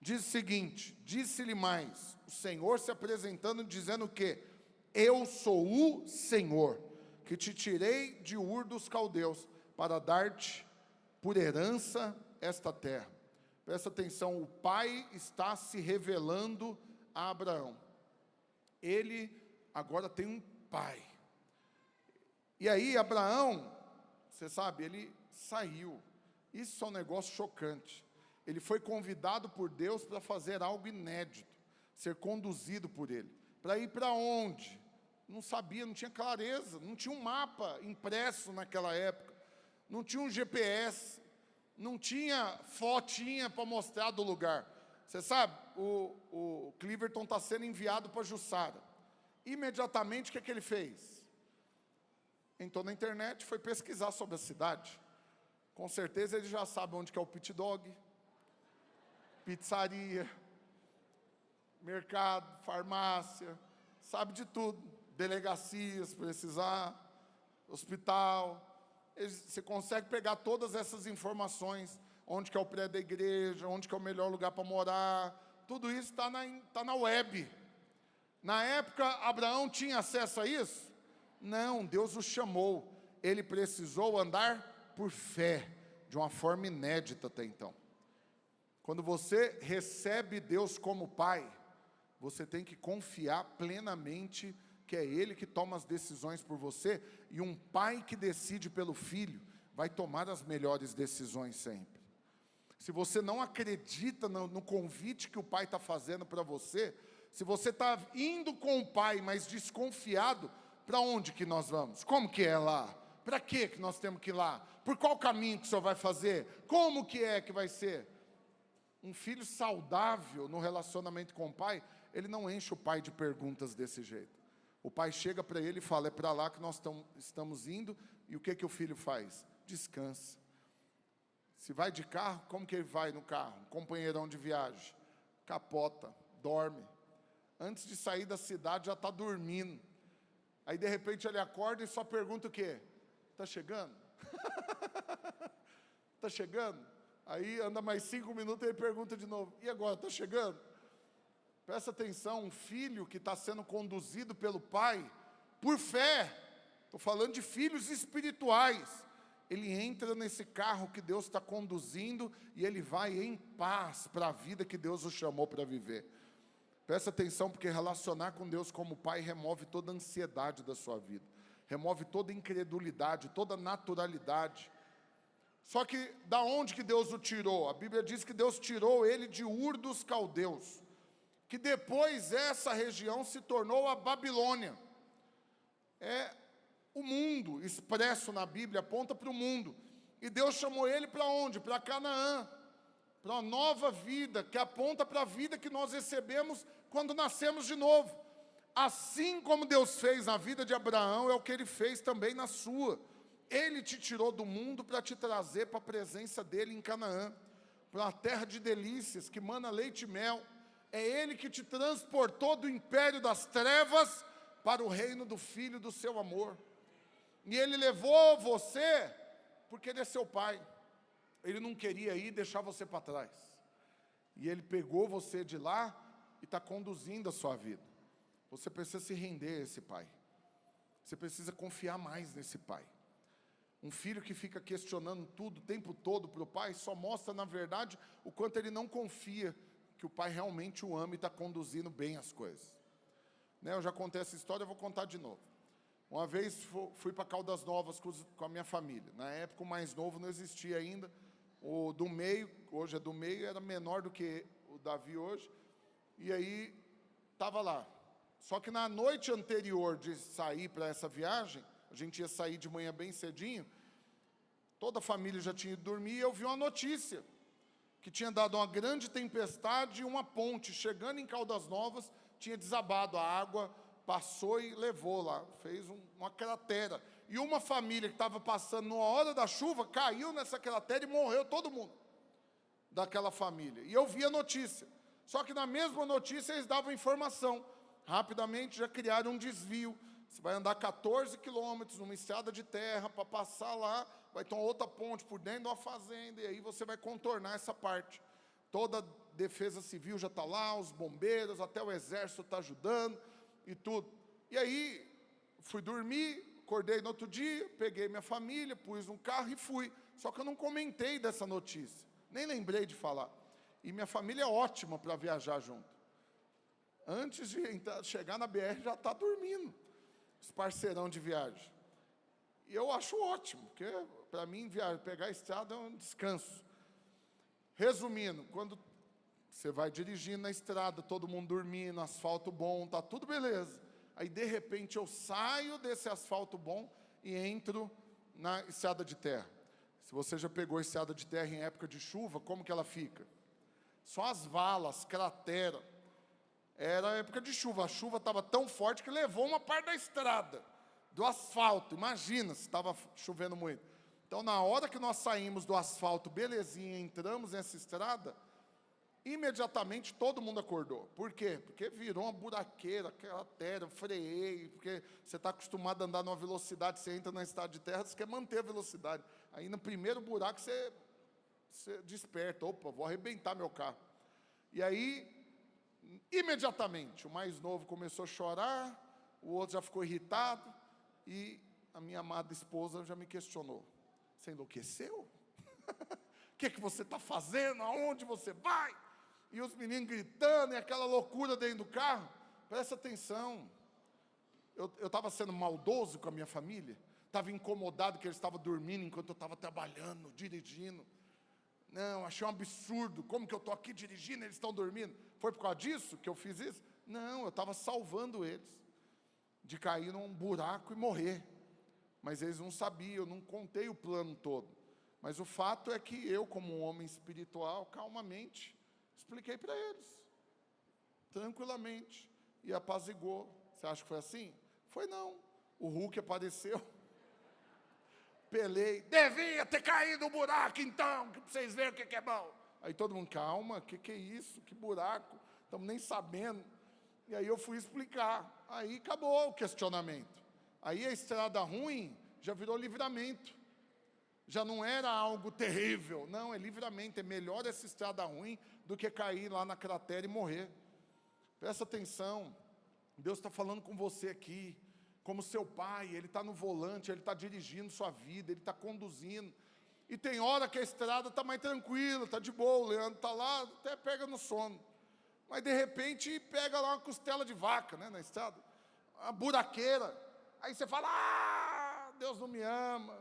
diz o seguinte: disse-lhe mais, o Senhor se apresentando, dizendo o quê? Eu sou o Senhor, que te tirei de Ur dos Caldeus, para dar-te por herança esta terra. Presta atenção, o pai está se revelando a Abraão. Ele agora tem um pai. E aí Abraão, você sabe, ele saiu. Isso é um negócio chocante. Ele foi convidado por Deus para fazer algo inédito, ser conduzido por ele. Para ir para onde? Não sabia, não tinha clareza, não tinha um mapa impresso naquela época, não tinha um GPS, não tinha fotinha para mostrar do lugar. Você sabe, o Cliverton está sendo enviado para Jussara. Imediatamente, o que é que ele fez? Entrou na internet, foi pesquisar sobre a cidade. Com certeza ele já sabe onde que é o pit dog, pizzaria, mercado, farmácia, sabe de tudo. Delegacia, se precisar, hospital. Você consegue pegar todas essas informações, onde que é o prédio da igreja, onde que é o melhor lugar para morar. Tudo isso está na web. Na época, Abraão tinha acesso a isso? Não, Deus o chamou. Ele precisou andar por fé, de uma forma inédita até então. Quando você recebe Deus como Pai, você tem que confiar plenamente que é Ele que toma as decisões por você, e um pai que decide pelo filho, vai tomar as melhores decisões sempre. Se você não acredita no convite que o Pai está fazendo para você, se você está indo com o Pai, mas desconfiado, para onde que nós vamos? Como que é lá? Para que nós temos que ir lá? Por qual caminho que o Senhor vai fazer? Como que é que vai ser? Um filho saudável no relacionamento com o pai, ele não enche o pai de perguntas desse jeito. O pai chega para ele e fala, é para lá que nós estamos indo, e o que o filho faz? Descansa. Se vai de carro, como que ele vai no carro? Companheirão de viagem. Capota, dorme. Antes de sair da cidade já está dormindo. Aí de repente ele acorda e só pergunta o quê? Está chegando? Está chegando? Aí anda mais 5 minutos e ele pergunta de novo, e agora, está chegando? Presta atenção, um filho que está sendo conduzido pelo pai, por fé, estou falando de filhos espirituais, ele entra nesse carro que Deus está conduzindo, e ele vai em paz para a vida que Deus o chamou para viver. Presta atenção, porque relacionar com Deus como pai remove toda a ansiedade da sua vida, remove toda a incredulidade, toda a naturalidade. Só que, da onde que Deus o tirou? A Bíblia diz que Deus tirou ele de Ur dos Caldeus, que depois essa região se tornou a Babilônia. É o mundo expresso na Bíblia, aponta para o mundo. E Deus chamou ele para onde? Para Canaã, para uma nova vida, que aponta para a vida que nós recebemos quando nascemos de novo. Assim como Deus fez na vida de Abraão, é o que Ele fez também na sua. Ele te tirou do mundo para te trazer para a presença dEle em Canaã, para uma terra de delícias, que mana leite e mel. É Ele que te transportou do império das trevas para o reino do Filho do seu amor. E Ele levou você, porque Ele é seu Pai. Ele não queria ir deixar você para trás. E Ele pegou você de lá e está conduzindo a sua vida. Você precisa se render a esse Pai. Você precisa confiar mais nesse Pai. Um filho que fica questionando tudo o tempo todo para o pai, só mostra, na verdade, o quanto ele não confia que o pai realmente o ama e está conduzindo bem as coisas. Né, eu já contei essa história, eu vou contar de novo. Uma vez fui para Caldas Novas com a minha família. Na época o mais novo não existia ainda. O do meio, hoje é do meio, era menor do que o Davi hoje. E aí, estava lá. Só que na noite anterior de sair para essa viagem, a gente ia sair de manhã bem cedinho, toda a família já tinha ido dormir, e eu vi uma notícia, que tinha dado uma grande tempestade e uma ponte, chegando em Caldas Novas, tinha desabado a água, passou e levou lá, fez uma cratera. E uma família que estava passando numa hora da chuva, caiu nessa cratera e morreu todo mundo daquela família. E eu vi a notícia, só que na mesma notícia eles davam informação. Rapidamente já criaram um desvio. Você vai andar 14 quilômetros numa estrada de terra, para passar lá, vai ter uma outra ponte por dentro de uma fazenda, e aí você vai contornar essa parte. Toda a defesa civil já está lá, os bombeiros, até o exército está ajudando, e tudo. E aí, fui dormir, acordei no outro dia, peguei minha família, pus no carro e fui. Só que eu não comentei dessa notícia, nem lembrei de falar. E minha família é ótima para viajar junto. Antes de chegar na BR, já está dormindo. Os parceirão de viagem. E eu acho ótimo, porque para mim pegar a estrada é um descanso. Resumindo, quando você vai dirigindo na estrada, todo mundo dormindo, asfalto bom, tá tudo beleza. Aí de repente eu saio desse asfalto bom e entro na estrada de terra. Se você já pegou a estrada de terra em época de chuva, como que ela fica? Só as valas, cratera. Era época de chuva, a chuva estava tão forte que levou uma parte da estrada. do asfalto. Imagina se estava chovendo muito. Então, na hora que nós saímos do asfalto, belezinha, entramos nessa estrada, imediatamente todo mundo acordou. Por quê? Porque virou uma buraqueira, aquela terra, freiei, porque você está acostumado a andar numa velocidade, você entra na estrada de terra, você quer manter a velocidade. Aí no primeiro buraco você desperta, opa, vou arrebentar meu carro. E aí, imediatamente, o mais novo começou a chorar, o outro já ficou irritado, e a minha amada esposa já me questionou. Você enlouqueceu? O que você está fazendo? Aonde você vai? E os meninos gritando, e aquela loucura dentro do carro. Presta atenção. Eu estava sendo maldoso com a minha família. Estava incomodado que eles estavam dormindo enquanto eu estava trabalhando, dirigindo. Não, achei um absurdo. Como que eu estou aqui dirigindo e eles estão dormindo? Foi por causa disso que eu fiz isso? Não, eu estava salvando eles de cair num buraco e morrer. Mas eles não sabiam, eu não contei o plano todo. Mas o fato é que eu, como um homem espiritual, calmamente, expliquei para eles. Tranquilamente. E apaziguou. Você acha que foi assim? Foi não. O Hulk apareceu. Pelei. Devia ter caído no buraco então, que vocês verem o que é bom. Aí todo mundo, calma, o que é isso? Que buraco? Estamos nem sabendo. E aí eu fui explicar. Aí acabou o questionamento. Aí a estrada ruim já virou livramento. Já não era algo terrível. Não, é livramento. É melhor essa estrada ruim do que cair lá na cratera e morrer. Presta atenção. Deus está falando com você aqui. Como seu pai, Ele está no volante, Ele está dirigindo sua vida, Ele está conduzindo. E tem hora que a estrada está mais tranquila, está de boa. O Leandro está lá, até pega no sono. Mas de repente pega lá uma costela de vaca, né, na estrada. Uma buraqueira. Aí você fala, Deus não me ama.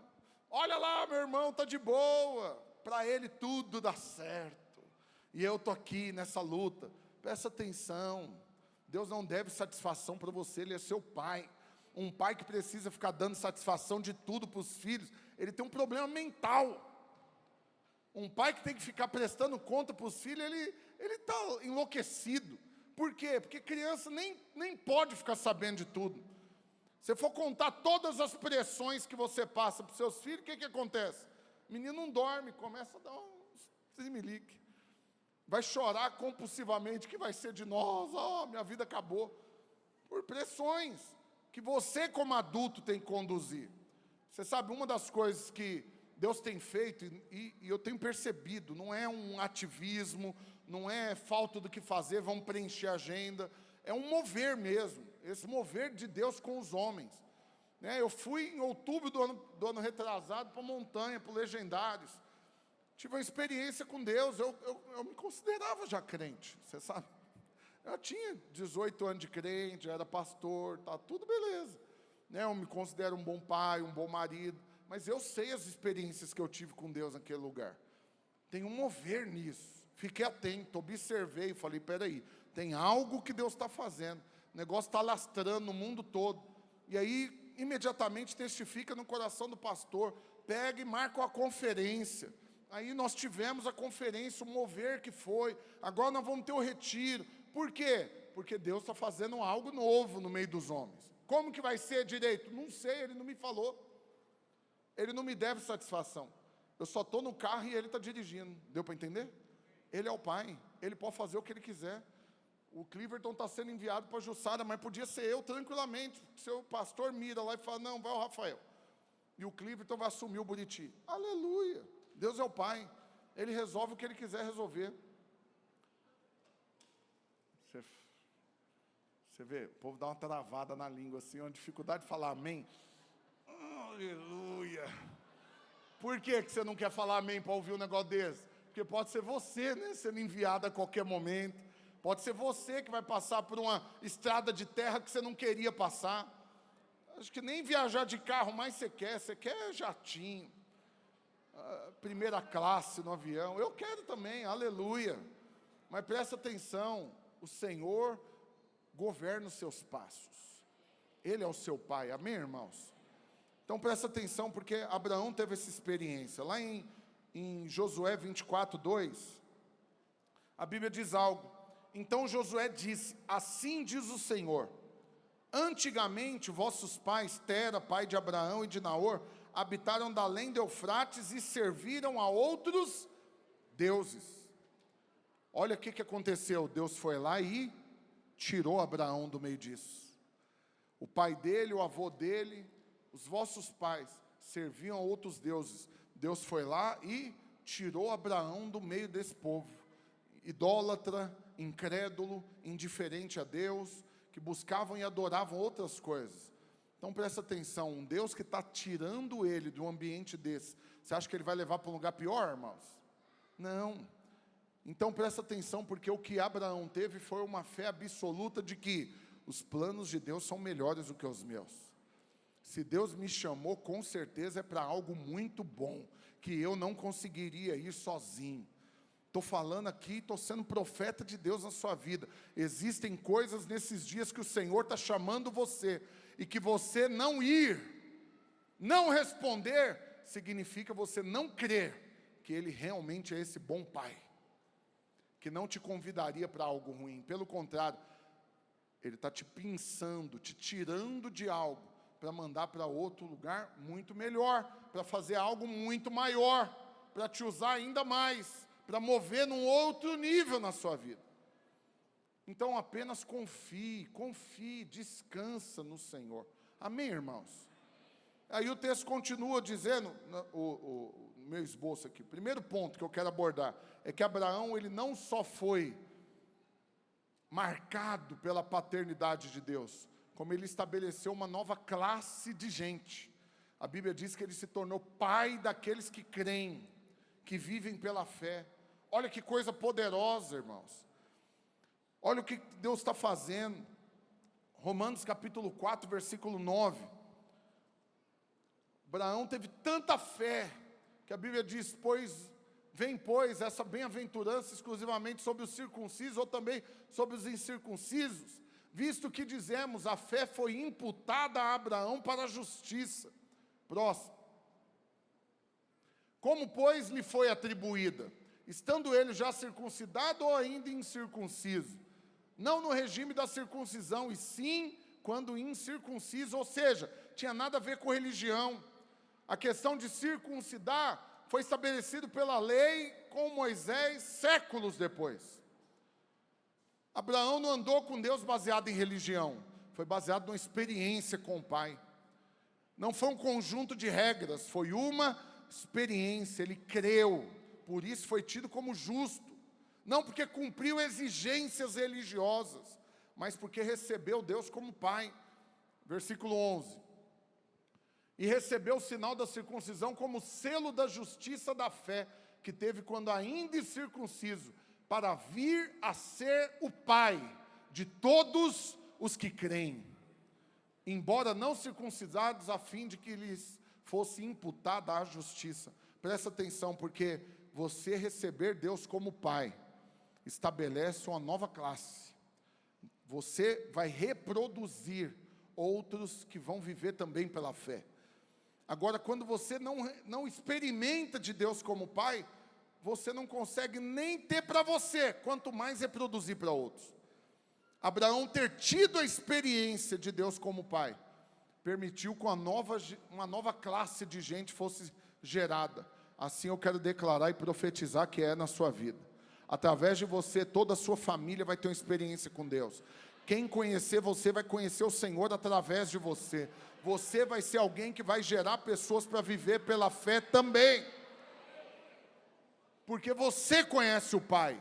Olha lá, meu irmão, está de boa. Para ele tudo dá certo. E eu estou aqui nessa luta. Presta atenção. Deus não deve satisfação para você, Ele é seu pai. Um pai que precisa ficar dando satisfação de tudo para os filhos, ele tem um problema mental. Um pai que tem que ficar prestando conta para os filhos, ele está enlouquecido. Por quê? Porque criança nem pode ficar sabendo de tudo. Se for contar todas as pressões que você passa para os seus filhos, o que acontece? O menino não dorme, começa a dar um trimelique. Vai chorar compulsivamente, que vai ser de nós, minha vida acabou. Por pressões que você como adulto tem que conduzir. Você sabe, uma das coisas que Deus tem feito, e eu tenho percebido, não é um ativismo, não é falta do que fazer, vamos preencher a agenda, é um mover mesmo, esse mover de Deus com os homens. Eu fui em outubro do ano retrasado para a montanha, para o Legendários, tive uma experiência com Deus, eu me considerava já crente, você sabe. Eu tinha 18 anos de crente, eu era pastor, tá tudo beleza. Eu me considero um bom pai, um bom marido, mas eu sei as experiências que eu tive com Deus naquele lugar. Tem um mover nisso. Fiquei atento, observei e falei, peraí, tem algo que Deus está fazendo. O negócio está alastrando no mundo todo. E aí, imediatamente testifica no coração do pastor, pega e marca uma conferência. Aí nós tivemos a conferência, o mover que foi. Agora nós vamos ter o retiro. Por quê? Porque Deus está fazendo algo novo no meio dos homens. Como que vai ser direito? Não sei, Ele não me falou. Ele não me deve satisfação. Eu só estou no carro e Ele está dirigindo. Deu para entender? Ele é o Pai. Ele pode fazer o que Ele quiser. O Cliverton está sendo enviado para Jussara, mas podia ser eu tranquilamente. Seu pastor mira lá e fala, não, vai o Rafael. E o Cliverton vai assumir o Buriti. Aleluia. Deus é o Pai. Ele resolve o que Ele quiser resolver. Você vê, o povo dá uma travada na língua assim, uma dificuldade de falar amém. Aleluia. Por que você não quer falar amém para ouvir um negócio desse? Porque pode ser você, né, sendo enviado a qualquer momento. Pode ser você que vai passar por uma estrada de terra que você não queria passar. Acho que nem viajar de carro mais você quer jatinho. Primeira classe no avião. Eu quero também, aleluia. Mas presta atenção, o Senhor governa os seus passos. Ele é o seu pai, amém, irmãos? Então presta atenção, porque Abraão teve essa experiência. Lá em Josué 24, 2, a Bíblia diz algo. Então Josué disse, assim diz o Senhor, Antigamente, vossos pais, Tera, pai de Abraão e de Naor, habitaram da além do Eufrates e serviram a outros deuses. Olha o que aconteceu. Deus foi lá e tirou Abraão do meio disso. O pai dele, o avô dele, os vossos pais serviam a outros deuses. Deus foi lá e tirou Abraão do meio desse povo. Idólatra, incrédulo, indiferente a Deus, que buscavam e adoravam outras coisas. Então presta atenção, um Deus que está tirando ele de um ambiente desse, você acha que ele vai levar para um lugar pior, irmãos? Não. Então presta atenção, porque o que Abraão teve foi uma fé absoluta de que os planos de Deus são melhores do que os meus. Se Deus me chamou, com certeza é para algo muito bom, que eu não conseguiria ir sozinho. Estou falando aqui, estou sendo profeta de Deus na sua vida. Existem coisas nesses dias que o Senhor está chamando você, e que você não ir, não responder, significa você não crer que Ele realmente é esse bom Pai, que não te convidaria para algo ruim. Pelo contrário, Ele está te pinçando, te tirando de algo, para mandar para outro lugar muito melhor, para fazer algo muito maior, para te usar ainda mais, para mover num outro nível na sua vida. Então apenas confie, descansa no Senhor. Amém, irmãos? Aí o texto continua dizendo, o meu esboço aqui, primeiro ponto que eu quero abordar, é que Abraão, ele não só foi marcado pela paternidade de Deus, como ele estabeleceu uma nova classe de gente. A Bíblia diz que ele se tornou pai daqueles que creem, que vivem pela fé. Olha que coisa poderosa, irmãos. Olha o que Deus está fazendo. Romanos capítulo 4, versículo 9. Abraão teve tanta fé, que a Bíblia diz, vem, essa bem-aventurança exclusivamente sobre os circuncisos, ou também sobre os incircuncisos, visto que dizemos, a fé foi imputada a Abraão para a justiça. Próximo. Como, pois, lhe foi atribuída? Estando ele já circuncidado ou ainda incircunciso? Não no regime da circuncisão, e sim quando incircunciso, ou seja, tinha nada a ver com religião. A questão de circuncidar foi estabelecido pela lei com Moisés séculos depois. Abraão não andou com Deus baseado em religião, foi baseado numa experiência com o Pai. Não foi um conjunto de regras, foi uma experiência, ele creu, por isso foi tido como justo. Não porque cumpriu exigências religiosas, mas porque recebeu Deus como Pai. Versículo 11. E recebeu o sinal da circuncisão como selo da justiça da fé, que teve quando ainda incircunciso, para vir a ser o Pai de todos os que creem, embora não circuncidados, a fim de que lhes fosse imputada a justiça. Presta atenção, porque você receber Deus como Pai estabelece uma nova classe. Você vai reproduzir outros que vão viver também pela fé. Agora, quando você não experimenta de Deus como Pai, você não consegue nem ter para você, quanto mais reproduzir para outros. Abraão ter tido a experiência de Deus como Pai, permitiu que uma nova classe de gente fosse gerada. Assim eu quero declarar e profetizar que é na sua vida. Através de você, toda a sua família vai ter uma experiência com Deus. Quem conhecer você vai conhecer o Senhor através de você. Você vai ser alguém que vai gerar pessoas para viver pela fé também. Porque você conhece o Pai.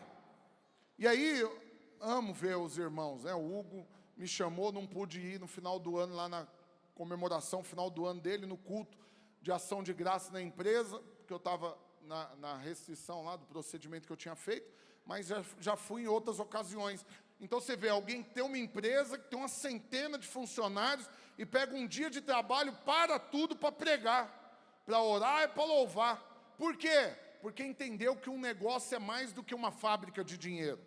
E aí, eu amo ver os irmãos, né? O Hugo me chamou, não pude ir no final do ano, lá na comemoração, final do ano dele, no culto de ação de graça na empresa, porque eu estava na restrição lá do procedimento que eu tinha feito, mas já fui em outras ocasiões. Então você vê alguém que tem uma empresa, que tem uma centena de funcionários, e pega um dia de trabalho, para tudo para pregar, para orar e para louvar. Por quê? Porque entendeu que um negócio é mais do que uma fábrica de dinheiro.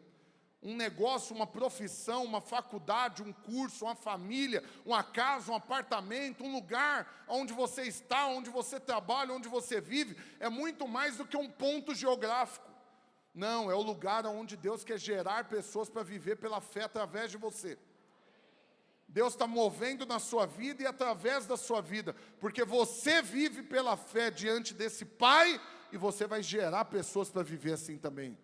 Um negócio, uma profissão, uma faculdade, um curso, uma família, uma casa, um apartamento, um lugar onde você está, onde você trabalha, onde você vive, é muito mais do que um ponto geográfico. Não, é o lugar onde Deus quer gerar pessoas para viver pela fé através de você. Deus está movendo na sua vida e através da sua vida, porque você vive pela fé diante desse Pai, e você vai gerar pessoas para viver assim também.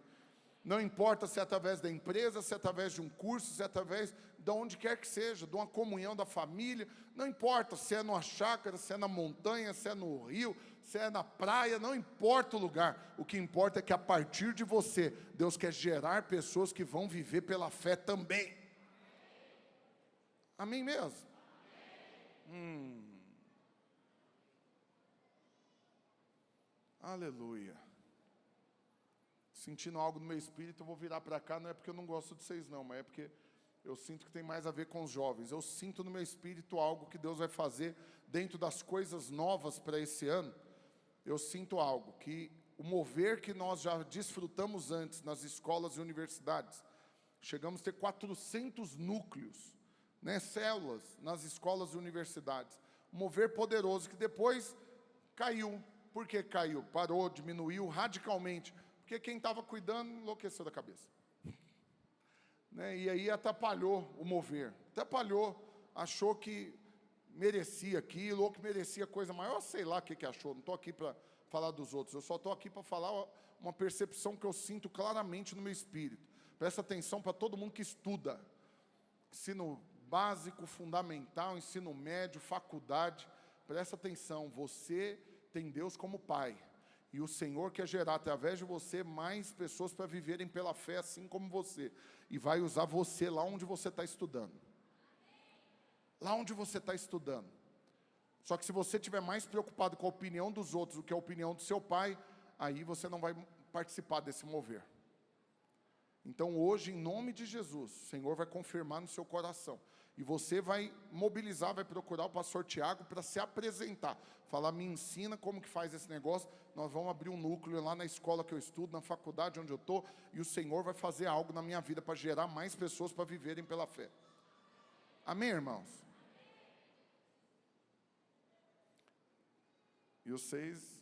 Não importa se é através da empresa, se é através de um curso, se é através de onde quer que seja, de uma comunhão da família, não importa se é numa chácara, se é na montanha, se é no rio, se é na praia, não importa o lugar. O que importa é que a partir de você, Deus quer gerar pessoas que vão viver pela fé também. Amém mesmo? Aleluia. Sentindo algo no meu espírito, eu vou virar para cá, não é porque eu não gosto de vocês não, mas é porque eu sinto que tem mais a ver com os jovens. Eu sinto no meu espírito algo que Deus vai fazer dentro das coisas novas para esse ano. Eu sinto algo, que o mover que nós já desfrutamos antes nas escolas e universidades, chegamos a ter 400 núcleos, células nas escolas e universidades. Um mover poderoso que depois caiu. Por que caiu? Parou, diminuiu radicalmente. Porque quem estava cuidando enlouqueceu da cabeça. E aí atrapalhou o mover. Atrapalhou, achou que merecia aquilo, ou que merecia coisa maior, sei lá o que achou. Não estou aqui para falar dos outros, eu só estou aqui para falar uma percepção que eu sinto claramente no meu espírito. Presta atenção para todo mundo que estuda. Ensino básico, fundamental, ensino médio, faculdade. Presta atenção, você tem Deus como Pai. E o Senhor quer gerar através de você mais pessoas para viverem pela fé assim como você. E vai usar você lá onde você está estudando. Lá onde você está estudando. Só que se você estiver mais preocupado com a opinião dos outros do que a opinião do seu pai, aí você não vai participar desse mover. Então hoje, em nome de Jesus, o Senhor vai confirmar no seu coração. E você vai mobilizar, vai procurar o pastor Tiago para se apresentar. Falar, me ensina como que faz esse negócio. Nós vamos abrir um núcleo lá na escola que eu estudo, na faculdade onde eu estou. E o Senhor vai fazer algo na minha vida para gerar mais pessoas para viverem pela fé. Amém, irmãos? E vocês,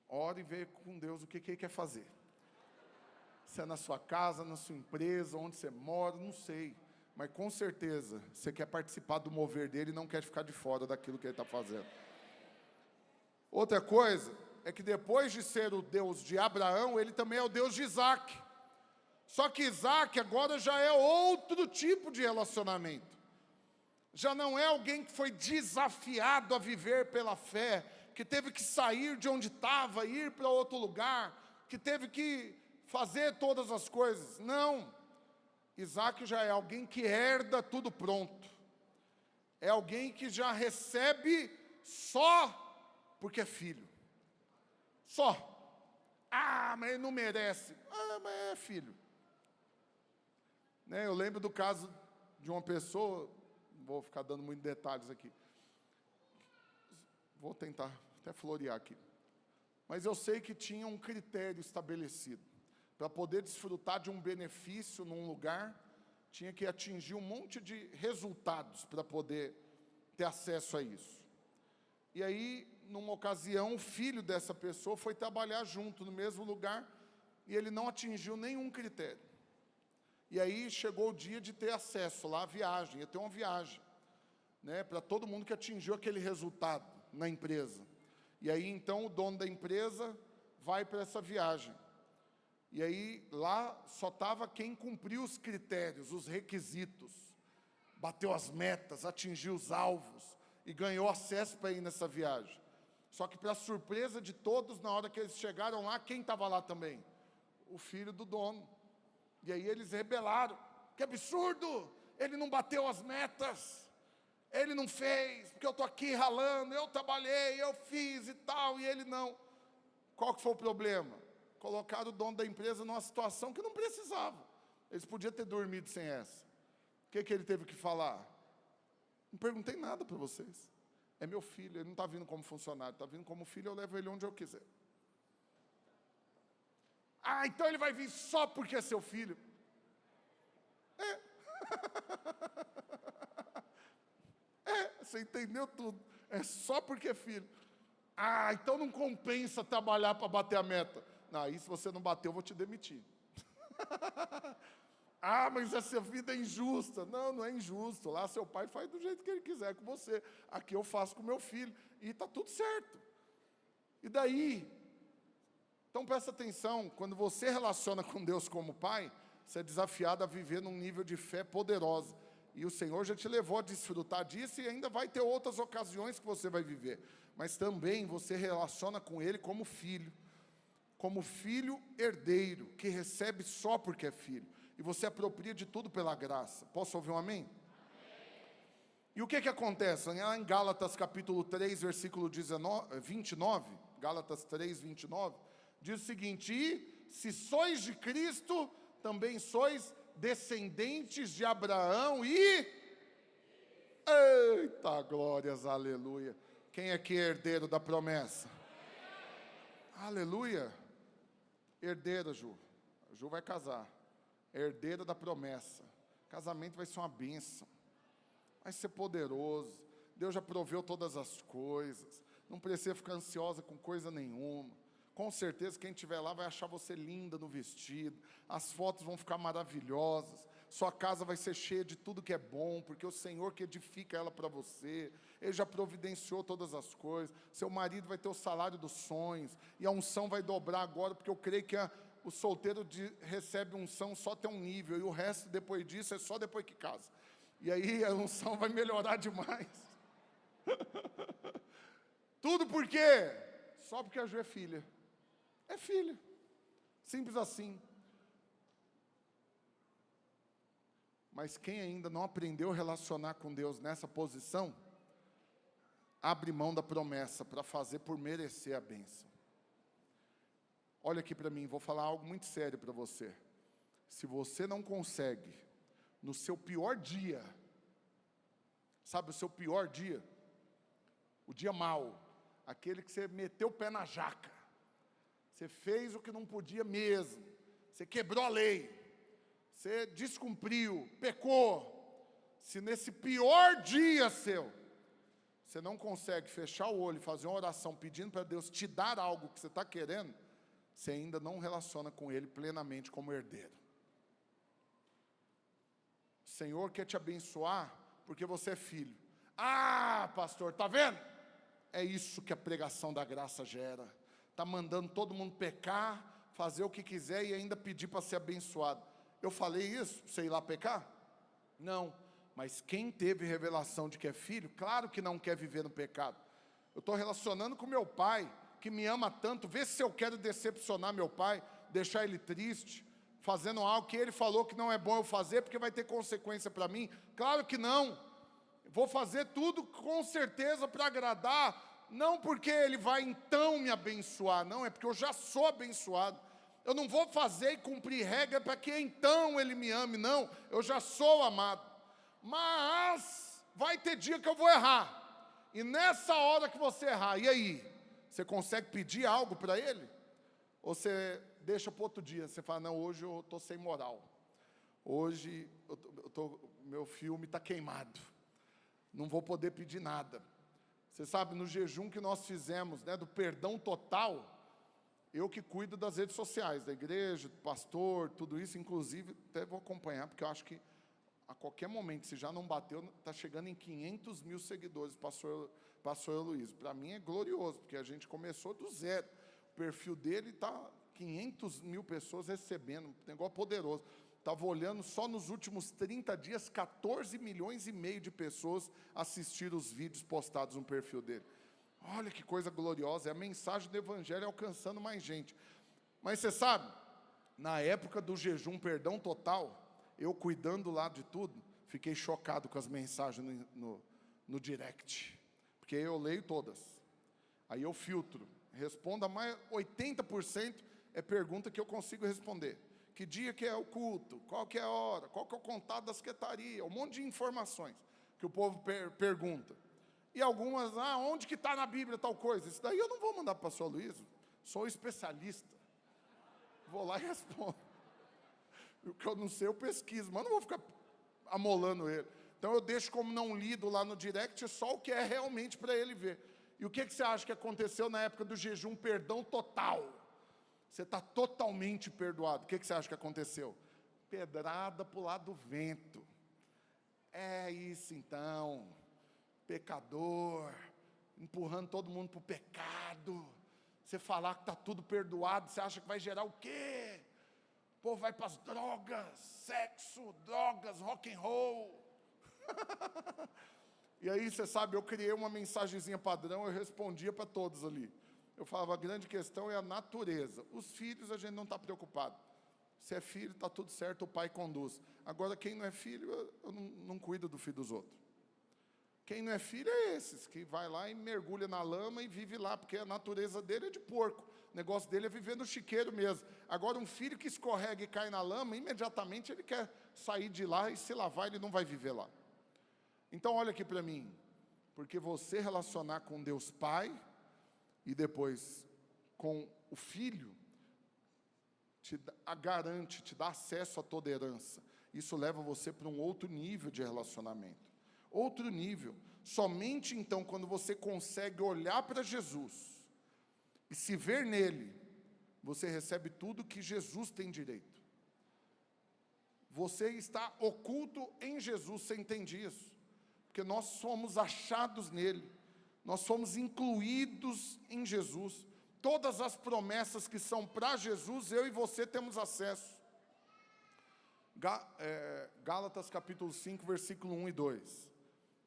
orem e vejam com Deus o que Ele quer fazer. Se é na sua casa, na sua empresa, onde você mora, não sei. Mas com certeza, você quer participar do mover dele e não quer ficar de fora daquilo que ele está fazendo. Outra coisa, é que depois de ser o Deus de Abraão, ele também é o Deus de Isaac. Só que Isaac agora já é outro tipo de relacionamento. Já não é alguém que foi desafiado a viver pela fé, que teve que sair de onde estava, ir para outro lugar, que teve que fazer todas as coisas. Não. Isaac já é alguém que herda tudo pronto. É alguém que já recebe só porque é filho. Só. Ah, mas ele não merece. Ah, mas é filho. Eu lembro do caso de uma pessoa, não vou ficar dando muitos detalhes aqui. Vou tentar até florear aqui. Mas eu sei que tinha um critério estabelecido. Para poder desfrutar de um benefício num lugar, tinha que atingir um monte de resultados para poder ter acesso a isso. E aí, numa ocasião, o filho dessa pessoa foi trabalhar junto no mesmo lugar e ele não atingiu nenhum critério. E aí chegou o dia de ter acesso lá à viagem, ia ter uma viagem, para todo mundo que atingiu aquele resultado na empresa. E aí, então, o dono da empresa vai para essa viagem. E aí, lá só estava quem cumpriu os critérios, os requisitos, bateu as metas, atingiu os alvos e ganhou acesso para ir nessa viagem. Só que, para surpresa de todos, na hora que eles chegaram lá, quem estava lá também? O filho do dono. E aí eles rebelaram. Que absurdo! Ele não bateu as metas, ele não fez, porque eu estou aqui ralando, eu trabalhei, eu fiz e tal, e ele não. Qual que foi o problema? Colocaram o dono da empresa numa situação que não precisava. Eles podiam ter dormido sem essa. O que ele teve que falar? Não perguntei nada para vocês. É meu filho, ele não está vindo como funcionário, está vindo como filho, eu levo ele onde eu quiser. Ah, então ele vai vir só porque é seu filho. Você entendeu tudo. É só porque é filho. Ah, então não compensa trabalhar para bater a meta. Não, aí se você não bater, eu vou te demitir. Ah, mas essa vida é injusta. Não, não é injusto. Lá seu pai faz do jeito que ele quiser com você. Aqui eu faço com meu filho. E está tudo certo. E daí? Então presta atenção, quando você relaciona com Deus como pai, você é desafiado a viver num nível de fé poderosa. E o Senhor já te levou a desfrutar disso e ainda vai ter outras ocasiões que você vai viver. Mas também você relaciona com Ele como filho herdeiro, que recebe só porque é filho. E você apropria de tudo pela graça. Posso ouvir um amém? E o que acontece? Lá em Gálatas capítulo 3, versículo 29, Gálatas 3, 29, diz o seguinte: e se sois de Cristo, também sois descendentes de Abraão e... Eita, glórias, aleluia. Quem é que é herdeiro da promessa? Aleluia. Herdeira, Ju. A Ju vai casar. Herdeira da promessa. Casamento vai ser uma bênção. Vai ser poderoso. Deus já proveu todas as coisas. Não precisa ficar ansiosa com coisa nenhuma. Com certeza quem estiver lá vai achar você linda no vestido. As fotos vão ficar maravilhosas. Sua casa vai ser cheia de tudo que é bom, porque o Senhor que edifica ela para você. Ele já providenciou todas as coisas. Seu marido vai ter o salário dos sonhos. E a unção vai dobrar agora, porque eu creio que o solteiro recebe unção só até um nível. E o resto, depois disso, é só depois que casa. E aí a unção vai melhorar demais. Tudo por quê? Só porque a Ju é filha. É filha. Simples assim. Mas quem ainda não aprendeu a relacionar com Deus nessa posição, abre mão da promessa para fazer por merecer a bênção. Olha aqui para mim, vou falar algo muito sério para você. Se você não consegue, no seu pior dia, sabe o seu pior dia? O dia mau, aquele que você meteu o pé na jaca, você fez o que não podia mesmo, você quebrou a lei, você descumpriu, pecou. Se nesse pior dia seu, você não consegue fechar o olho e fazer uma oração pedindo para Deus te dar algo que você está querendo, você ainda não relaciona com Ele plenamente como herdeiro. O Senhor quer te abençoar porque você é filho. Ah, pastor, está vendo? É isso que a pregação da graça gera. Está mandando todo mundo pecar, fazer o que quiser e ainda pedir para ser abençoado. Eu falei isso para você ir lá pecar? Não. Mas quem teve revelação de que é filho, claro que não quer viver no pecado. Eu estou relacionando com meu pai, que me ama tanto. Vê se eu quero decepcionar meu pai, deixar ele triste, fazendo algo que ele falou que não é bom eu fazer, porque vai ter consequência para mim. Claro que não. Vou fazer tudo com certeza para agradar, não porque ele vai então me abençoar, não, é porque eu já sou abençoado. Eu não vou fazer e cumprir regra para que então ele me ame, não, eu já sou amado. Mas vai ter dia que eu vou errar, e nessa hora que você errar, e aí? Você consegue pedir algo para ele? Ou você deixa para outro dia, você fala, não, hoje eu estou sem moral, hoje meu filme está queimado, não vou poder pedir nada. Você sabe, no jejum que nós fizemos, né, do perdão total, eu que cuido das redes sociais, da igreja, do pastor, tudo isso, inclusive, até vou acompanhar, porque eu acho que a qualquer momento, se já não bateu, está chegando em 500 mil seguidores, pastor Luiz. Para mim é glorioso, porque a gente começou do zero. O perfil dele está 500 mil pessoas recebendo, um negócio poderoso. Estava olhando só nos últimos 30 dias, 14 milhões e meio de pessoas assistiram os vídeos postados no perfil dele. Olha que coisa gloriosa, é a mensagem do evangelho alcançando mais gente. Mas você sabe, na época do jejum perdão total, eu cuidando lá de tudo, fiquei chocado com as mensagens no direct, porque eu leio todas, aí eu filtro, respondo a mais 80% é pergunta que eu consigo responder. Que dia que é o culto, qual que é a hora, qual que é o contato da secretaria, um monte de informações que o povo pergunta. E algumas, onde que está na Bíblia tal coisa? Isso daí eu não vou mandar para o pastor Luiz, sou especialista. Vou lá e respondo. O que eu não sei eu pesquiso, mas não vou ficar amolando ele. Então eu deixo como não lido lá no direct, só o que é realmente para ele ver. E o que você acha que aconteceu na época do jejum perdão total? Você está totalmente perdoado. O que você acha que aconteceu? pedrada para o lado do vento. É isso então, pecador, empurrando todo mundo para o pecado. Você falar que está tudo perdoado, você acha que vai gerar o quê? O povo vai para as drogas, sexo, drogas, rock and roll. E aí, você sabe, eu criei uma mensagenzinha padrão, eu respondia para todos ali. Eu falava, a grande questão é a natureza. Os filhos a gente não está preocupado. Se é filho, está tudo certo, o pai conduz. Agora, quem não é filho, eu não cuido do filho dos outros. Quem não é filho é esses, que vai lá e mergulha na lama e vive lá, porque a natureza dele é de porco. O negócio dele é viver no chiqueiro mesmo. Agora, um filho que escorrega e cai na lama, imediatamente ele quer sair de lá e se lavar, ele não vai viver lá. Então, olha aqui para mim. Porque você relacionar com Deus Pai e depois com o Filho, te garante, te dá acesso a toda herança. Isso leva você para um outro nível de relacionamento. Outro nível. Somente então, quando você consegue olhar para Jesus e se ver nele, você recebe tudo que Jesus tem direito. Você está oculto em Jesus, você entende isso? Porque nós somos achados nele, nós somos incluídos em Jesus. Todas as promessas que são para Jesus, eu e você temos acesso. Gálatas capítulo 5, versículo 1 e 2.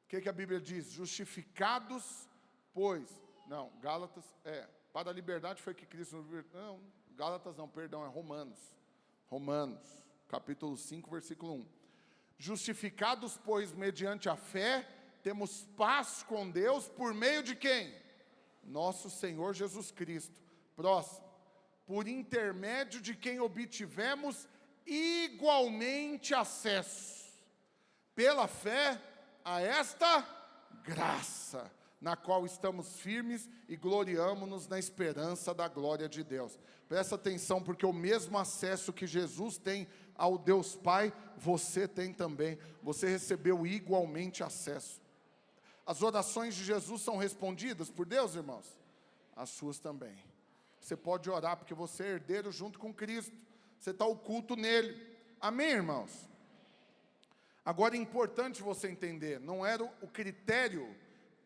O que a Bíblia diz? Justificados, pois... Não, Gálatas, para a liberdade foi que Cristo... Não, Gálatas não, perdão, é Romanos. Romanos, capítulo 5, versículo 1. Justificados, pois, mediante a fé, temos paz com Deus, por meio de quem? Nosso Senhor Jesus Cristo. Próximo. Por intermédio de quem obtivemos igualmente acesso, pela fé, a esta graça, na qual estamos firmes e gloriamo-nos na esperança da glória de Deus. Presta atenção, porque o mesmo acesso que Jesus tem ao Deus Pai, você tem também. Você recebeu igualmente acesso. As orações de Jesus são respondidas por Deus, irmãos? As suas também. Você pode orar, porque você é herdeiro junto com Cristo. Você está oculto nele. Amém, irmãos? Agora é importante você entender, não era o critério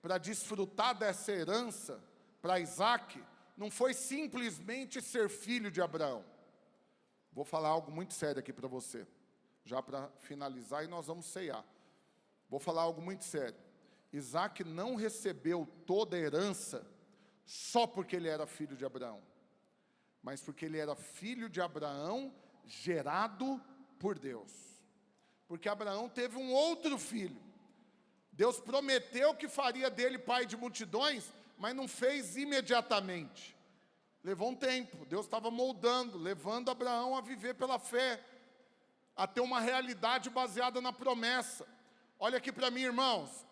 para desfrutar dessa herança, para Isaac, não foi simplesmente ser filho de Abraão. Vou falar algo muito sério aqui para você, já para finalizar e nós vamos ceiar. Vou falar algo muito sério. Isaac não recebeu toda a herança só porque ele era filho de Abraão, mas porque ele era filho de Abraão gerado por Deus. Porque Abraão teve um outro filho. Deus prometeu que faria dele pai de multidões, mas não fez imediatamente. Levou um tempo. Deus estava moldando, levando Abraão a viver pela fé, a ter uma realidade baseada na promessa. Olha aqui para mim, irmãos.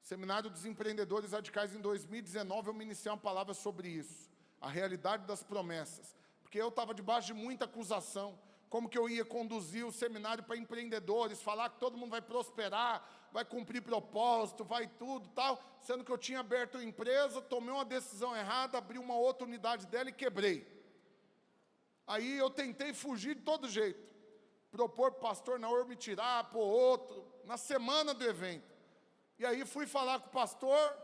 Seminário dos Empreendedores Radicais em 2019, eu ministrei uma palavra sobre isso. A realidade das promessas. Porque eu estava debaixo de muita acusação. Como que eu ia conduzir o seminário para empreendedores, falar que todo mundo vai prosperar, vai cumprir propósito, vai tudo, tal, sendo que eu tinha aberto a empresa, tomei uma decisão errada, abri uma outra unidade dela e quebrei. Aí eu tentei fugir de todo jeito, propor para o pastor Naor me tirar, para outro, na semana do evento. E aí fui falar com o pastor,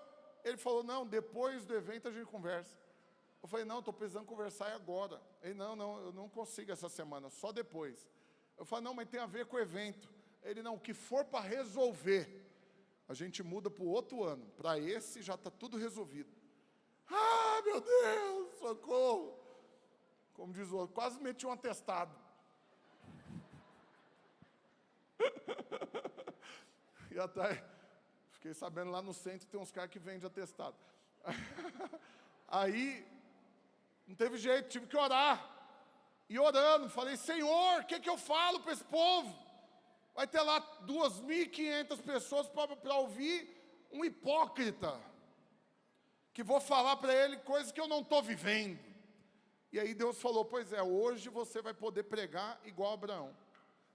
ele falou, não, depois do evento a gente conversa. Eu falei, não, estou precisando conversar agora. Ele, não, eu não consigo essa semana, só depois. Eu falei, não, mas tem a ver com o evento. Ele, não, o que for para resolver, a gente muda para o outro ano. Para esse já está tudo resolvido. Ah, meu Deus, socorro. Como diz o outro, quase meti um atestado. E até, fiquei sabendo lá no centro tem uns caras que vendem atestado. Aí... não teve jeito, tive que orar. E orando, falei, Senhor, o que eu falo para esse povo? Vai ter lá 2.500 pessoas para ouvir um hipócrita, que vou falar para ele coisas que eu não estou vivendo. E aí Deus falou, pois é, hoje você vai poder pregar igual a Abraão.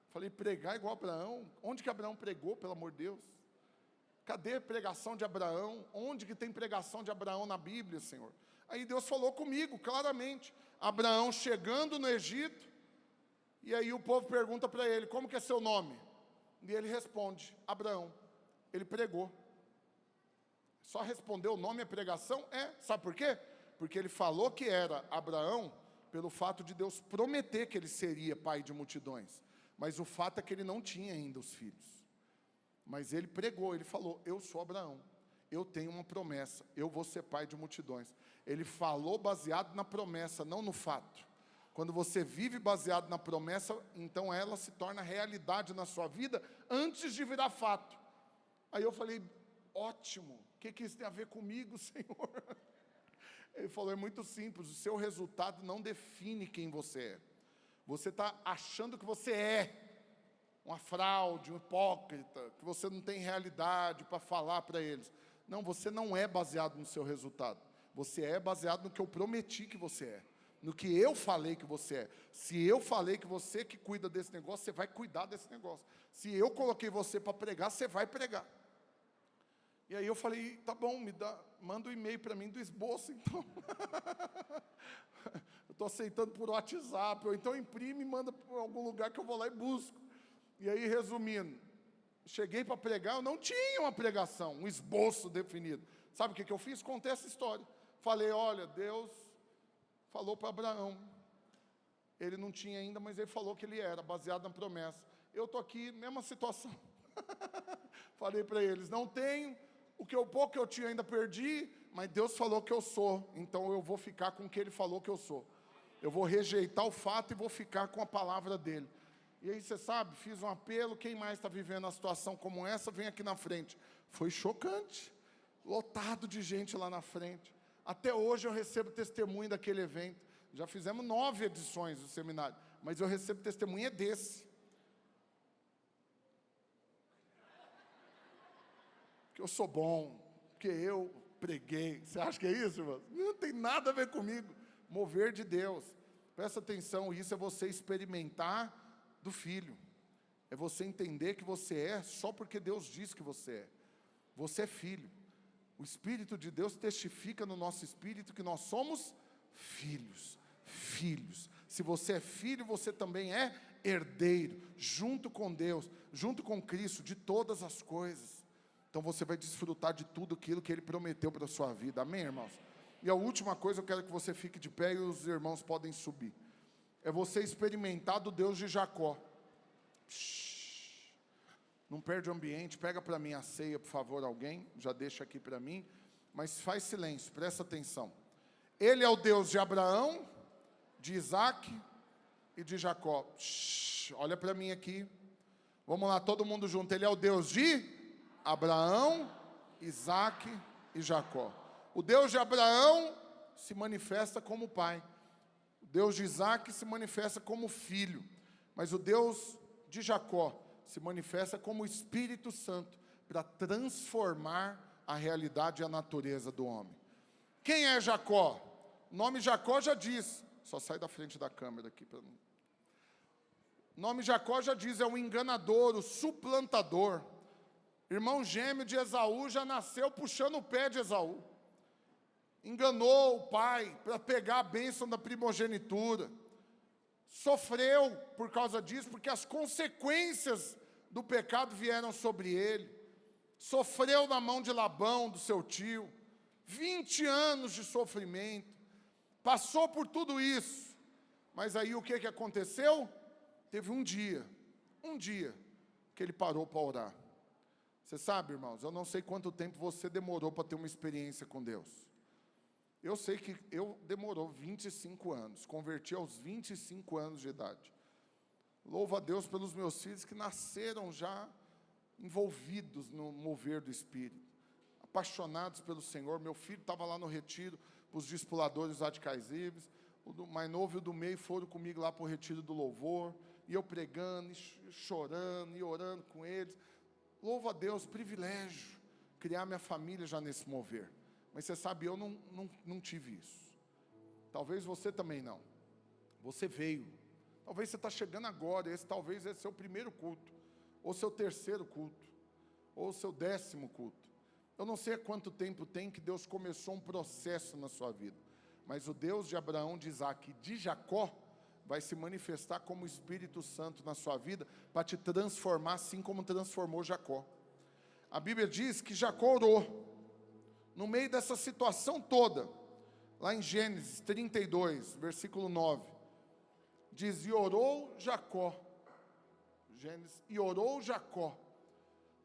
Falei, pregar igual a Abraão? Onde que Abraão pregou, pelo amor de Deus? Cadê a pregação de Abraão? Onde que tem pregação de Abraão na Bíblia, Senhor? Aí Deus falou comigo, claramente. Abraão chegando no Egito, E aí o povo pergunta para ele, como que é seu nome? E ele responde, Abraão. Ele pregou. Só responder o nome e a pregação sabe por quê? Porque ele falou que era Abraão pelo fato de Deus prometer que ele seria pai de multidões. Mas o fato é que ele não tinha ainda os filhos. Mas ele pregou, ele falou, eu sou Abraão. Eu tenho uma promessa, eu vou ser pai de multidões. Ele falou baseado na promessa, não no fato. Quando você vive baseado na promessa, então ela se torna realidade na sua vida antes de virar fato. Aí eu falei, ótimo, o que isso tem a ver comigo, Senhor? Ele falou, é muito simples, o seu resultado não define quem você é. Você está achando que você é uma fraude, um hipócrita, que você não tem realidade para falar para eles. Não, você não é baseado no seu resultado. Você é baseado no que eu prometi que você é. No que eu falei que você é. Se eu falei que você que cuida desse negócio, você vai cuidar desse negócio. Se eu coloquei você para pregar, você vai pregar. E aí eu falei, tá bom, manda um e-mail para mim do esboço, então. Eu estou aceitando por WhatsApp, ou então imprime e manda para algum lugar que eu vou lá e busco. E aí, resumindo, cheguei para pregar, eu não tinha uma pregação, um esboço definido. Sabe o que eu fiz? Contei essa história. Falei, olha, Deus falou para Abraão. Ele não tinha ainda, mas ele falou que ele era, baseado na promessa. Eu estou aqui, mesma situação. Falei para eles, não tenho, o pouco que eu tinha ainda perdi, mas Deus falou que eu sou, então eu vou ficar com o que Ele falou que eu sou. Eu vou rejeitar o fato e vou ficar com a palavra dEle. E aí, você sabe, fiz um apelo, quem mais está vivendo uma situação como essa, vem aqui na frente. Foi chocante, lotado de gente lá na frente. Até hoje eu recebo testemunho daquele evento. Já fizemos 9 edições do seminário, mas eu recebo testemunho desse. Que eu sou bom, que eu preguei. Você acha que é isso, irmão? Não tem nada a ver comigo. Mover de Deus. Presta atenção, isso é você experimentar do Filho. É você entender que você é só porque Deus diz que você é. Você é filho. O Espírito de Deus testifica no nosso espírito que nós somos filhos. Filhos. Se você é filho, você também é herdeiro, junto com Deus, junto com Cristo, de todas as coisas. Então você vai desfrutar de tudo aquilo que Ele prometeu para a sua vida. Amém, irmãos? E a última coisa, eu quero que você fique de pé e os irmãos podem subir. É você experimentar do Deus de Jacó. Não perde o ambiente, pega para mim a ceia, por favor, alguém. Já deixa aqui para mim. Mas faz silêncio, presta atenção. Ele é o Deus de Abraão, de Isaac e de Jacó. Olha para mim aqui. Vamos lá, todo mundo junto. Ele é o Deus de Abraão, Isaac e Jacó. O Deus de Abraão se manifesta como pai. O Deus de Isaac se manifesta como filho. Mas o Deus de Jacó se manifesta como o Espírito Santo para transformar a realidade e a natureza do homem. Quem é Jacó? O nome Jacó já diz. Só sai da frente da câmera aqui para mim. O nome Jacó já diz, é o enganador, o suplantador. Irmão gêmeo de Esaú já nasceu puxando o pé de Esaú. Enganou o pai para pegar a bênção da primogenitura. Sofreu por causa disso, porque as consequências do pecado vieram sobre ele. Sofreu na mão de Labão, do seu tio. 20 anos de sofrimento. Passou por tudo isso. Mas aí o que aconteceu? Teve um dia que ele parou para orar. Você sabe, irmãos, eu não sei quanto tempo você demorou para ter uma experiência com Deus. Eu sei que demorou 25 anos, converti aos 25 anos de idade. Louvo a Deus pelos meus filhos que nasceram já envolvidos no mover do Espírito, apaixonados pelo Senhor. Meu filho estava lá no retiro, para os discipuladores lá de Caisibes, o mais novo e o do meio foram comigo lá para o retiro do louvor, e eu pregando, e chorando, e orando com eles. Louvo a Deus, privilégio, criar minha família já nesse mover. Mas você sabe, eu não tive isso. Talvez você também não. Você veio. Talvez você está chegando agora, talvez esse é seu primeiro culto, ou seu terceiro culto, ou seu 10º culto. Eu não sei há quanto tempo tem que Deus começou um processo na sua vida. Mas o Deus de Abraão, de Isaac e de Jacó, vai se manifestar como Espírito Santo na sua vida, para te transformar assim como transformou Jacó. A Bíblia diz que Jacó orou, no meio dessa situação toda, lá em Gênesis 32, versículo 9, diz, e orou Jacó, e orou Jacó,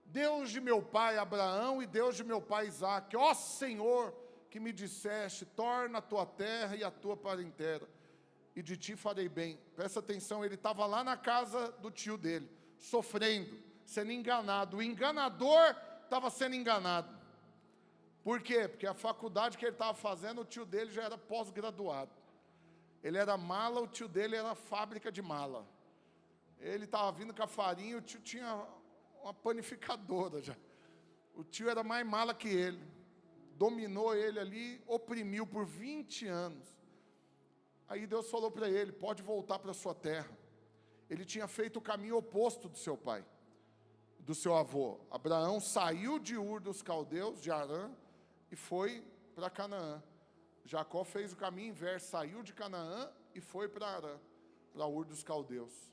Deus de meu pai Abraão e Deus de meu pai Isaque, ó Senhor, que me disseste, torna a tua terra e a tua parentela, e de ti farei bem. Presta atenção, ele estava lá na casa do tio dele, sofrendo, sendo enganado. O enganador estava sendo enganado. Por quê? Porque a faculdade que ele estava fazendo, o tio dele já era pós-graduado. Ele era mala, o tio dele era fábrica de mala. Ele estava vindo com a farinha, o tio tinha uma panificadora já. O tio era mais mala que ele. Dominou ele ali, oprimiu por 20 anos. Aí Deus falou para ele, pode voltar para sua terra. Ele tinha feito o caminho oposto do seu pai, do seu avô. Abraão saiu de Ur dos Caldeus, de Harã, e foi para Canaã. Jacó fez o caminho inverso, saiu de Canaã e foi para Harã, para Ur dos Caldeus.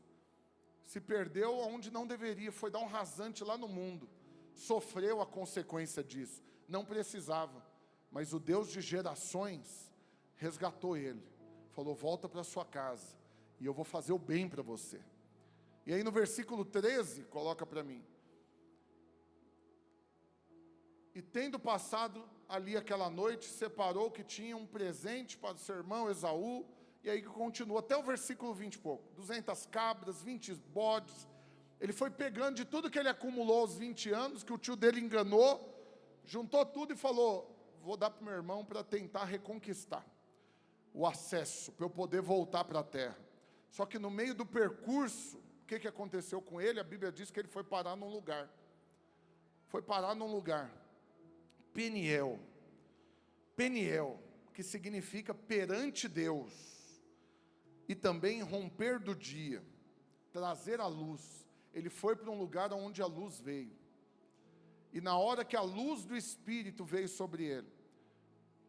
Se perdeu onde não deveria, foi dar um rasante lá no mundo. Sofreu a consequência disso. Não precisava, mas o Deus de gerações resgatou ele. Falou, volta para sua casa, e eu vou fazer o bem para você. E aí no versículo 13, coloca para mim. E tendo passado ali aquela noite, separou que tinha um presente para o seu irmão Esaú, e aí continua até o versículo 20 e pouco, 200 cabras, 20 bodes, ele foi pegando de tudo que ele acumulou aos 20 anos, que o tio dele enganou, juntou tudo e falou, vou dar para o meu irmão para tentar reconquistar o acesso, para eu poder voltar para a terra. Só que no meio do percurso, o que aconteceu com ele? A Bíblia diz que ele foi parar num lugar. Foi parar num lugar. Peniel. Peniel, que significa perante Deus. E também romper do dia. Trazer a luz. Ele foi para um lugar onde a luz veio. E na hora que a luz do Espírito veio sobre ele,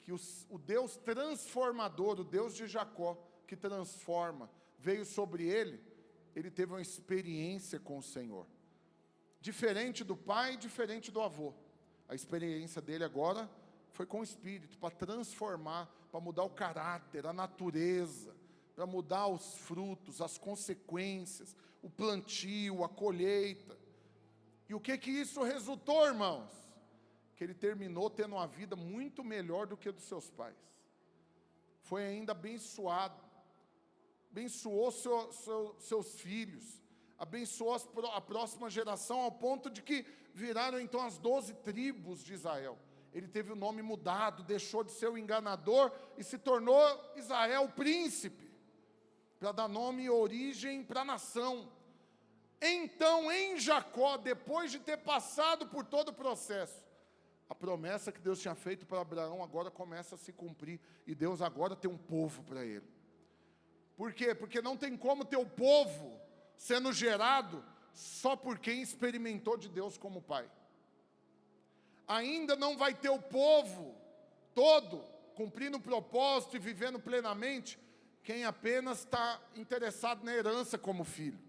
que o Deus transformador, o Deus de Jacó, que transforma, veio sobre ele, ele teve uma experiência com o Senhor. Diferente do pai, diferente do avô. A experiência dele agora foi com o Espírito, para transformar, para mudar o caráter, a natureza, para mudar os frutos, as consequências, o plantio, a colheita. E o que isso resultou, irmãos? Que ele terminou tendo uma vida muito melhor do que a dos seus pais. Foi ainda abençoado, abençoou seus filhos, abençoou a próxima geração, ao ponto de que viraram então as 12 tribos de Israel. Ele teve o nome mudado, deixou de ser o enganador e se tornou Israel príncipe, para dar nome e origem para a nação. Então, em Jacó, depois de ter passado por todo o processo, a promessa que Deus tinha feito para Abraão agora começa a se cumprir, e Deus agora tem um povo para ele. Por quê? Porque não tem como ter o povo sendo gerado só por quem experimentou de Deus como pai. Ainda não vai ter o povo todo cumprindo o propósito e vivendo plenamente quem apenas está interessado na herança como filho.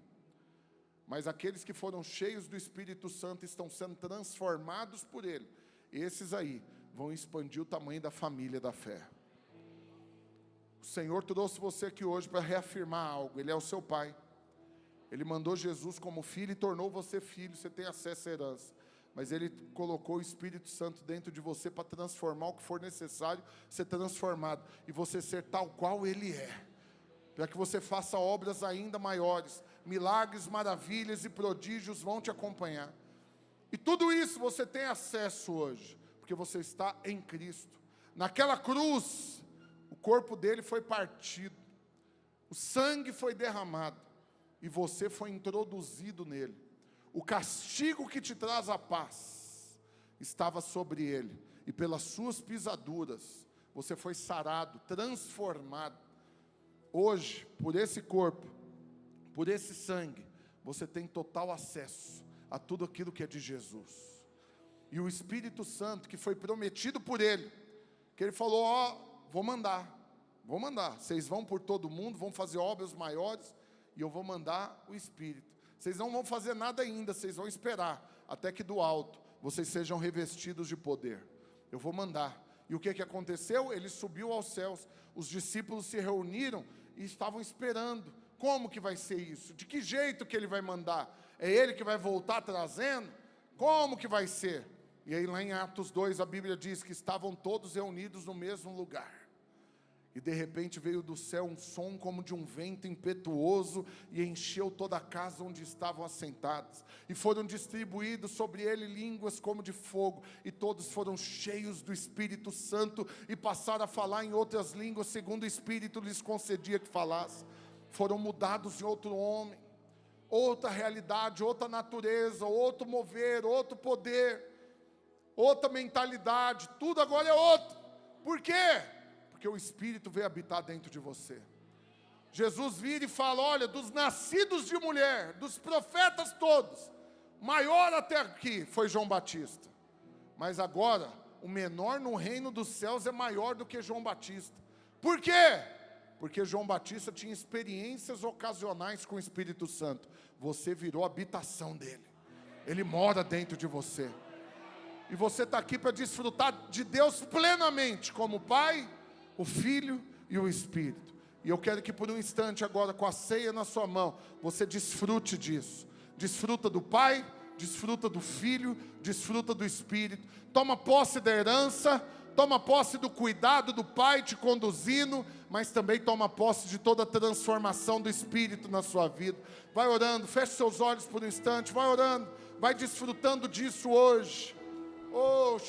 Mas aqueles que foram cheios do Espírito Santo estão sendo transformados por ele. Esses aí vão expandir o tamanho da família da fé. O Senhor trouxe você aqui hoje para reafirmar algo. Ele é o seu pai. Ele mandou Jesus como filho e tornou você filho. Você tem acesso à herança. Mas Ele colocou o Espírito Santo dentro de você para transformar o que for necessário ser transformado. E você ser tal qual Ele é. Para que você faça obras ainda maiores. Milagres, maravilhas e prodígios vão te acompanhar. E tudo isso você tem acesso hoje, porque você está em Cristo. Naquela cruz, o corpo dele foi partido, o sangue foi derramado, e você foi introduzido nele. O castigo que te traz a paz estava sobre ele, e pelas suas pisaduras, você foi sarado, transformado. Hoje, por esse corpo, por esse sangue, você tem total acesso a tudo aquilo que é de Jesus. E o Espírito Santo, que foi prometido por ele, que ele falou, vou mandar, Vou mandar. Vocês vão por todo mundo, vão fazer obras maiores, e eu vou mandar o Espírito. Vocês não vão fazer nada ainda, vocês vão esperar, até que do alto vocês sejam revestidos de poder. Eu vou mandar. E o que aconteceu? Ele subiu aos céus. Os discípulos se reuniram e estavam esperando. Como que vai ser isso? De que jeito que ele vai mandar? É ele que vai voltar trazendo? Como que vai ser? E aí lá em Atos 2 a Bíblia diz que estavam todos reunidos no mesmo lugar. E de repente veio do céu um som como de um vento impetuoso e encheu toda a casa onde estavam assentados. E foram distribuídos sobre ele línguas como de fogo. E todos foram cheios do Espírito Santo e passaram a falar em outras línguas, segundo o Espírito lhes concedia que falassem. Foram mudados em outro homem, outra realidade, outra natureza, outro mover, outro poder, outra mentalidade. Tudo agora é outro. Por quê? Porque o Espírito veio habitar dentro de você. Jesus vira e fala, olha, dos nascidos de mulher, dos profetas todos, maior até aqui foi João Batista. Mas agora, o menor no reino dos céus é maior do que João Batista. Por quê? Porque João Batista tinha experiências ocasionais com o Espírito Santo. Você virou habitação dele. Ele mora dentro de você. E você está aqui para desfrutar de Deus plenamente, como Pai, o Filho e o Espírito. E eu quero que por um instante agora, com a ceia na sua mão, você desfrute disso. Desfruta do Pai, desfruta do Filho, desfruta do Espírito. Toma posse da herança, toma posse do cuidado do Pai te conduzindo, mas também toma posse de toda a transformação do Espírito na sua vida. Vai orando, feche seus olhos por um instante, vai orando, vai desfrutando disso hoje. Oh,